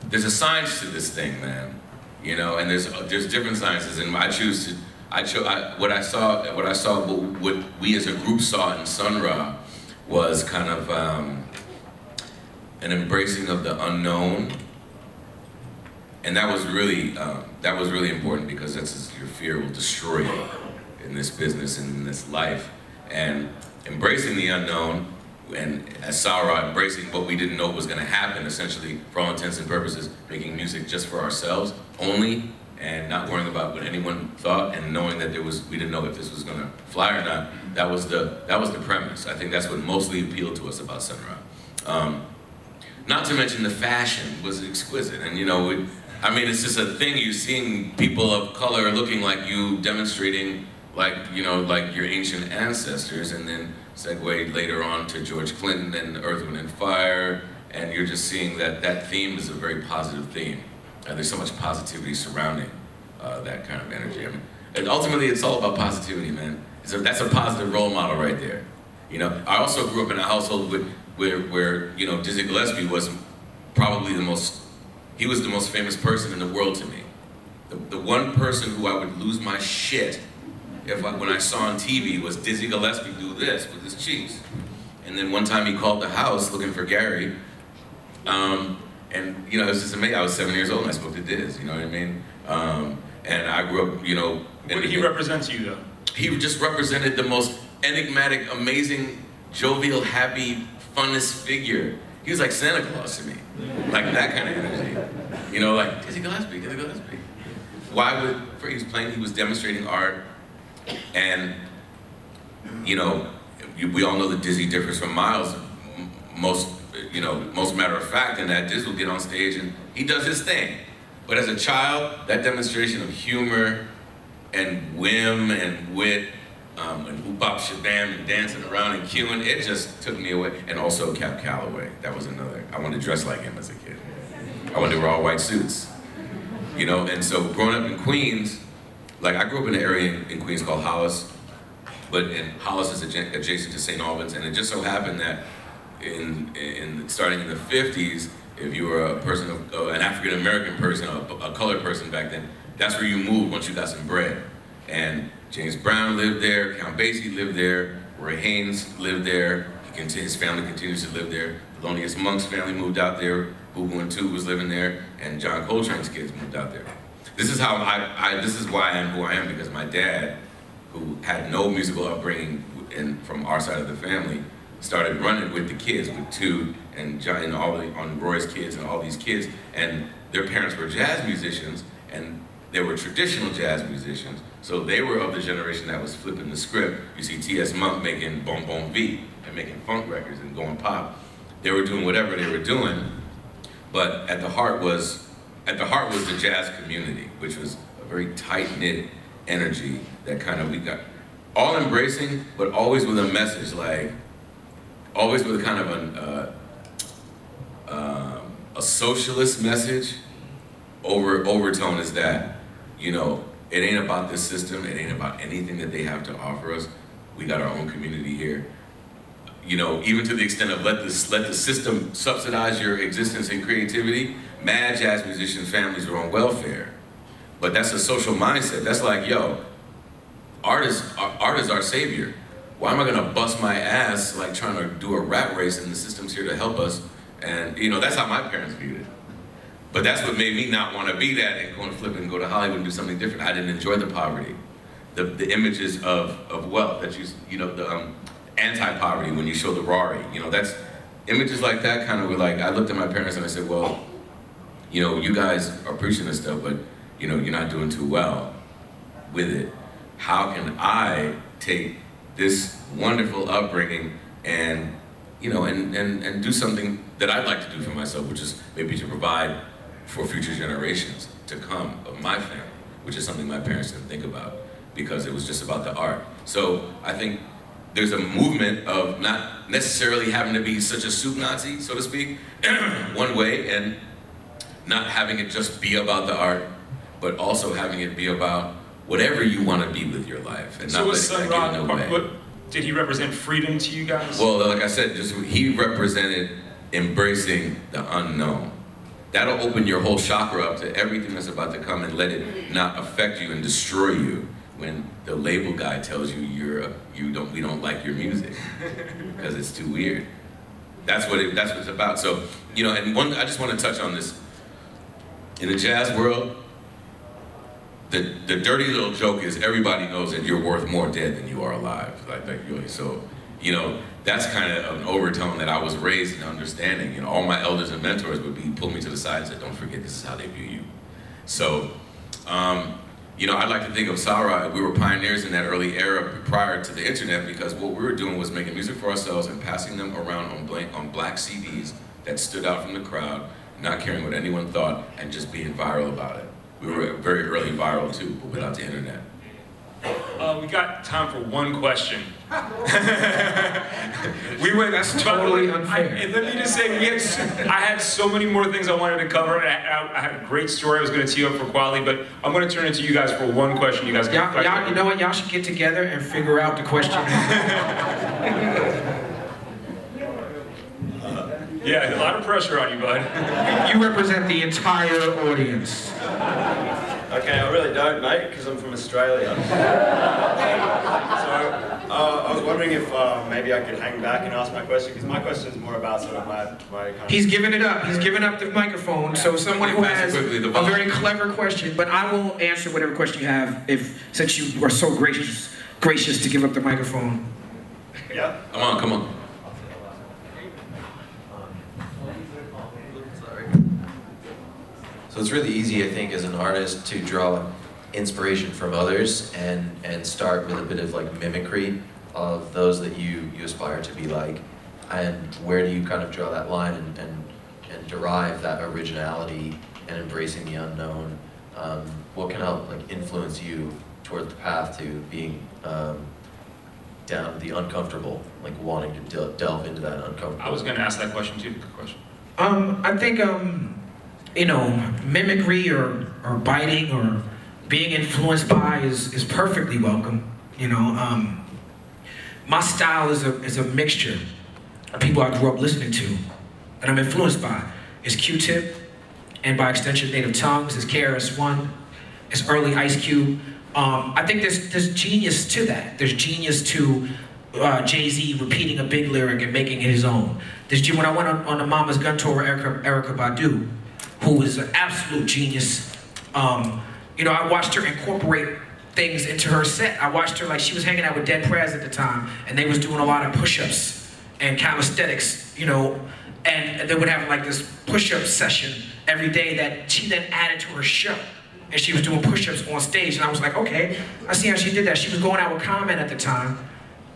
there's a science to this thing, man. You know, and there's different sciences, and what we as a group saw in Sun-Ra was kind of an embracing of the unknown, and that was really important, because that's your fear will destroy you in this business and in this life, and embracing the unknown, and as Sa-Ra embracing what we didn't know was going to happen, essentially, for all intents and purposes, making music just for ourselves only, and not worrying about what anyone thought, and knowing that we didn't know if this was gonna fly or not. That was the premise. I think that's what mostly appealed to us about Sun-Ra. Not to mention the fashion was exquisite, and you know, I mean, it's just a thing. You're seeing people of color looking like you, demonstrating like, you know, like your ancient ancestors, and then segue later on to George Clinton and Earth, Wind and Fire, and you're just seeing that theme is a very positive theme. There's so much positivity surrounding that kind of energy. I mean, and ultimately, it's all about positivity, man. That's a positive role model right there. You know, I also grew up in a household where you know, Dizzy Gillespie was probably the most famous person in the world to me. The one person who I would lose my shit when I saw on TV was Dizzy Gillespie do this with his cheeks. And then one time he called the house looking for Gary. And, you know, it was just amazing. I was 7 years old and I spoke to Diz, you know what I mean? And I grew up, you know... What did he represent to you, though? He just represented the most enigmatic, amazing, jovial, happy, funnest figure. He was like Santa Claus to me. Like that kind of energy. You know, like, Dizzy Gillespie, Dizzy Gillespie. Why would, he was playing, he was demonstrating art, and, you know, we all know that Dizzy differs from Miles, most matter of fact, in that Diz will get on stage and he does his thing. But as a child, that demonstration of humor and whim and wit, and oop-bop shabam and dancing around and cueing, it just took me away. And also Cap Calloway, that was another. I wanted to dress like him as a kid. I wanted to wear all white suits. You know, and so growing up in Queens, like I grew up in an area in Queens called Hollis, but Hollis is adjacent to St. Albans, and it just so happened that starting in the 50s, if you were a person, an African-American person, a colored person back then, that's where you moved once you got some bread. And James Brown lived there, Count Basie lived there, Roy Haynes lived there, his family continues to live there, Thelonious Monk's family moved out there, Boo Boo and Tube was living there, and John Coltrane's kids moved out there. This is how this is why I am who I am, because my dad, who had no musical upbringing from our side of the family, started running with the kids, with Tube and John, and on Roy's kids and all these kids, and their parents were jazz musicians, and they were traditional jazz musicians, so they were of the generation that was flipping the script. You see T.S. Monk making Bon Bon V and making funk records and going pop. They were doing whatever they were doing, but at the heart was the jazz community, which was a very tight-knit energy that kind of we got all embracing, but always with a message, like always with kind of a socialist message. Overtone is that, you know, it ain't about this system, it ain't about anything that they have to offer us. We got our own community here. You know, even to the extent of let the system subsidize your existence and creativity. Mad jazz musicians' families are on welfare. But that's a social mindset. That's like, yo, art is our savior. Why am I gonna bust my ass like trying to do a rat race and the system's here to help us? And you know, that's how my parents viewed it. But that's what made me not want to be that and go and flip and go to Hollywood and do something different. I didn't enjoy the poverty. The images of wealth that you know, the anti-poverty when you show the Rari. You know, that's images like that kind of were like, I looked at my parents and I said, well, you know, you guys are preaching this stuff, but you know, you're not doing too well with it. How can I take this wonderful upbringing and, you know, and do something that I'd like to do for myself, which is maybe to provide for future generations to come of my family, which is something my parents didn't think about because it was just about the art. So I think there's a movement of not necessarily having to be such a soup Nazi, so to speak, one way, and not having it just be about the art, but also having it be about whatever you want to be with your life, and not letting that get in the way. Did he represent freedom to you guys? Well, like I said, he represented embracing the unknown. That'll open your whole chakra up to everything that's about to come and let it not affect you and destroy you when the label guy tells you we don't like your music because it's too weird. That's what it's about. So, you know, and I just want to touch on this. In the jazz world, the dirty little joke is everybody knows that you're worth more dead than you are alive. Like really. So, you know, that's kind of an overtone that I was raised in understanding. You know, all my elders and mentors would pull me to the side and say, don't forget, this is how they view you. So, you know, I'd like to think of Sarah, we were pioneers in that early era prior to the internet because what we were doing was making music for ourselves and passing them around on black CDs that stood out from the crowd, not caring what anyone thought, and just being viral about it. We were very early viral too, but without the internet. We got time for one question. That's totally unfair. And let me just say, I had so many more things I wanted to cover. I had a great story I was going to tee up for Kweli, but I'm going to turn it to you guys for one question. You guys can you know what? Y'all should get together and figure out the question. Yeah, a lot of pressure on you, bud. You represent the entire audience. Okay, I really don't, mate, because I'm from Australia. So, I was wondering if maybe I could hang back and ask my question, because my question is more about sort of my kind of... He's giving it up. He's giving up the microphone. So someone who has a very clever question, but I will answer whatever question you have since you are so gracious to give up the microphone. Yeah? Come on. So it's really easy, I think, as an artist to draw inspiration from others and start with a bit of like mimicry of those that you aspire to be like. And where do you kind of draw that line and derive that originality and embracing the unknown? What can help like influence you toward the path to being down the uncomfortable, like wanting to delve into that uncomfortable? I was going to ask that question too. Good question. I think you know, mimicry or biting or being influenced by is perfectly welcome. You know, my style is a mixture of people I grew up listening to that I'm influenced by. It's Q-Tip, and by extension Native Tongues, it's KRS-One, it's early Ice Cube. I think there's genius to that. There's genius to Jay-Z repeating a big lyric and making it his own. When I went on the Mama's Gun tour with Erykah Badu, who is an absolute genius, you know, I watched her incorporate things into her set. I watched her, like, she was hanging out with Dead Prez at the time, and they was doing a lot of push-ups and calisthenics, you know, and they would have like this push-up session every day that she then added to her show. And she was doing push-ups on stage, and I was like, okay, I see how she did that. She was going out with Common at the time,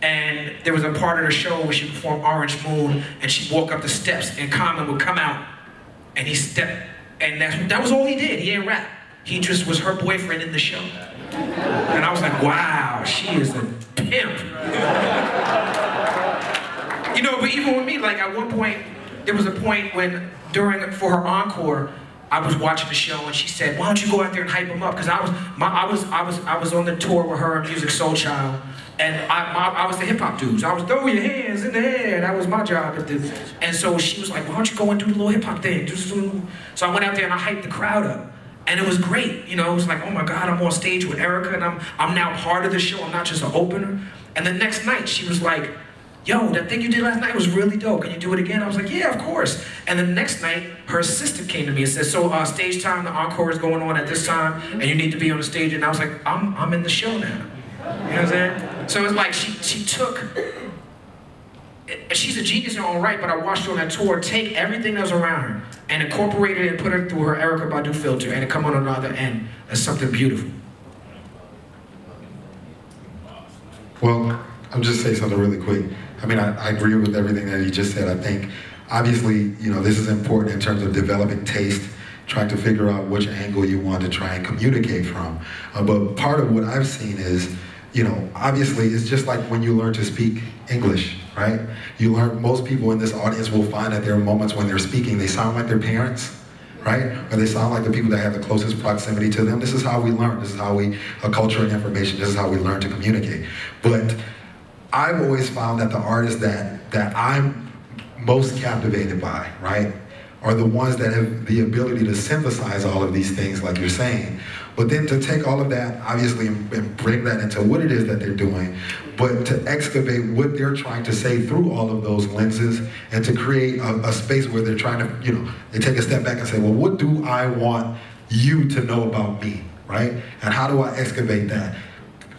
and there was a part of the show where she performed Orange Moon, and she'd walk up the steps, and Common would come out, and he stepped, and that was all he did. He didn't rap. He just was her boyfriend in the show. And I was like, wow, she is a pimp. You know, but even with me, like at one point, there was a point when, for her encore, I was watching the show and she said, why don't you go out there and hype him up? Because I was on the tour with her and Music Soul Child, and I was the hip hop dude. So I was throw your hands in the air. That was my job. And so she was like, why don't you go and do the little hip hop thing? So I went out there and I hyped the crowd up. And it was great, you know, it was like, oh my God, I'm on stage with Erykah and I'm now part of the show, I'm not just an opener. And the next night she was like, yo, that thing you did last night was really dope, can you do it again? I was like, yeah, of course. And the next night, her assistant came to me and said, so stage time, the encore is going on at this time, and you need to be on the stage. And I was like, I'm in the show now. You know what I'm saying? So it's like she took, she's a genius in her own right, but I watched her on that tour take everything that was around her and incorporate it and put it through her Erykah Badu filter, and it come on the other end as something beautiful. Well, I'll just say something really quick. I mean, I agree with everything that he just said. I think, obviously, you know, this is important in terms of developing taste, trying to figure out which angle you want to try and communicate from. But part of what I've seen is, you know, obviously, it's just like when you learn to speak English, right? You learn, most people in this audience will find that there are moments when they're speaking, they sound like their parents, right? Or they sound like the people that have the closest proximity to them. This is how we learn. This is how we culture and information. This is how we learn to communicate. But I've always found that the artists that I'm most captivated by, right, are the ones that have the ability to synthesize all of these things like you're saying, but then to take all of that, obviously, and bring that into what it is that they're doing, but to excavate what they're trying to say through all of those lenses, and to create a space where they're trying to, you know, they take a step back and say, well, what do I want you to know about me, right? And how do I excavate that?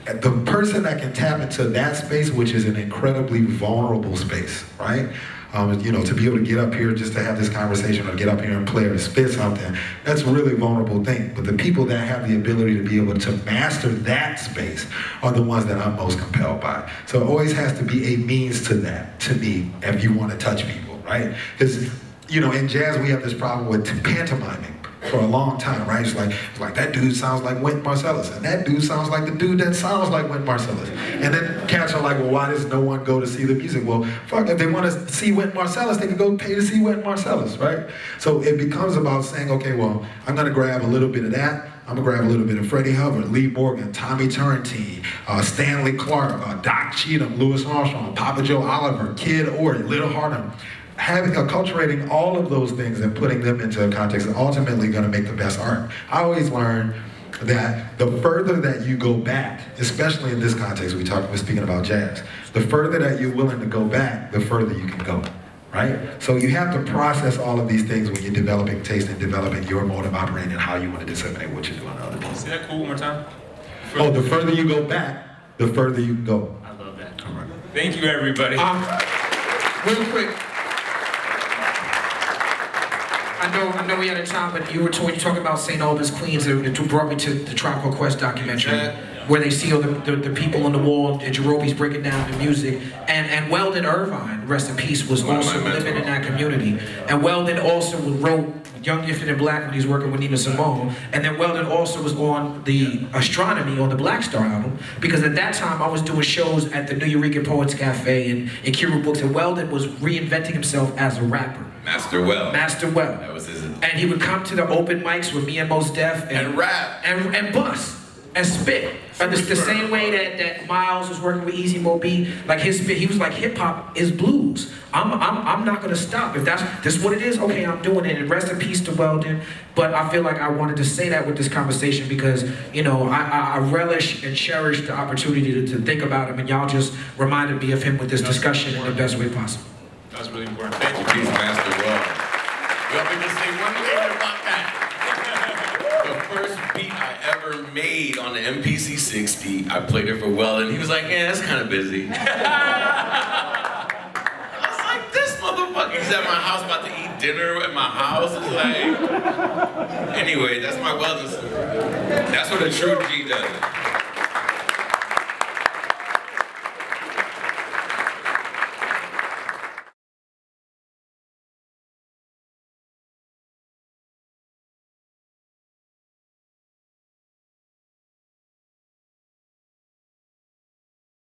The person that can tap into that space, which is an incredibly vulnerable space, right? You know, to be able to get up here just to have this conversation, or get up here and play or spit something, that's a really vulnerable thing. But the people that have the ability to be able to master that space are the ones that I'm most compelled by. So it always has to be a means to that, to me, if you want to touch people, right? Because, you know, in jazz we have this problem with pantomiming for a long time, right? It's like that dude sounds like Wynton Marsalis, and that dude sounds like the dude that sounds like Wynton Marsalis. And then cats are like, well, why does no one go to see the music? Well, fuck, if they want to see Wynton Marsalis, they can go pay to see Wynton Marsalis, right? So it becomes about saying, okay, well, I'm gonna grab a little bit of that, I'm gonna grab a little bit of Freddie Hubbard, Lee Morgan, Tommy Turrentine, Stanley Clarke, Doc Cheatham, Louis Armstrong, Papa Joe Oliver, Kid Ory, Little Harlem. Acculturating all of those things and putting them into a context is ultimately going to make the best art. I always learn that the further that you go back, especially in this context, we're speaking about jazz, the further that you're willing to go back, the further you can go, right? So you have to process all of these things when you're developing taste and developing your mode of operating and how you want to disseminate what you're doing to other people. Say that cool one more time. Oh, the further you go back, the further you can go. I love that. All right. Thank you, everybody. Real quick. I know we out of time, but you were talking about St. Albans, Queens. It brought me to the Tribe Called Quest documentary, where they see all the people on the wall, and Jerome's breaking down the music. And Weldon Irvine, rest in peace, was also living in that community. And Weldon also wrote Young, Gifted, and Black when he was working with Nina Simone. And then Weldon also was on the Astronomy on the Black Star album, because at that time I was doing shows at the New Eureka Poets Cafe and Kira Books, and Weldon was reinventing himself as a rapper. Master Well. Master Well. That was his. And he would come to the open mics with me and Mos Def and rap. And bust. And spit. And it's the same way that Miles was working with Easy Mo B. Like his spit, he was like, hip hop is blues. I'm not gonna stop. If that's what it is, okay, I'm doing it. And rest in peace to Weldon. But I feel like I wanted to say that with this conversation because, you know, I relish and cherish the opportunity to think about him, and y'all just reminded me of him with this discussion in the best way possible. That's really important. Thank you. Peace, Master Well. Let me just say one thing about that. The first beat I ever made on the MPC 60, I played it for Weldon. He was like, yeah, that's kind of busy. I was like, this motherfucker's at my house about to eat dinner at my house. It's like, anyway, that's my Weldon story. That's what a true G does.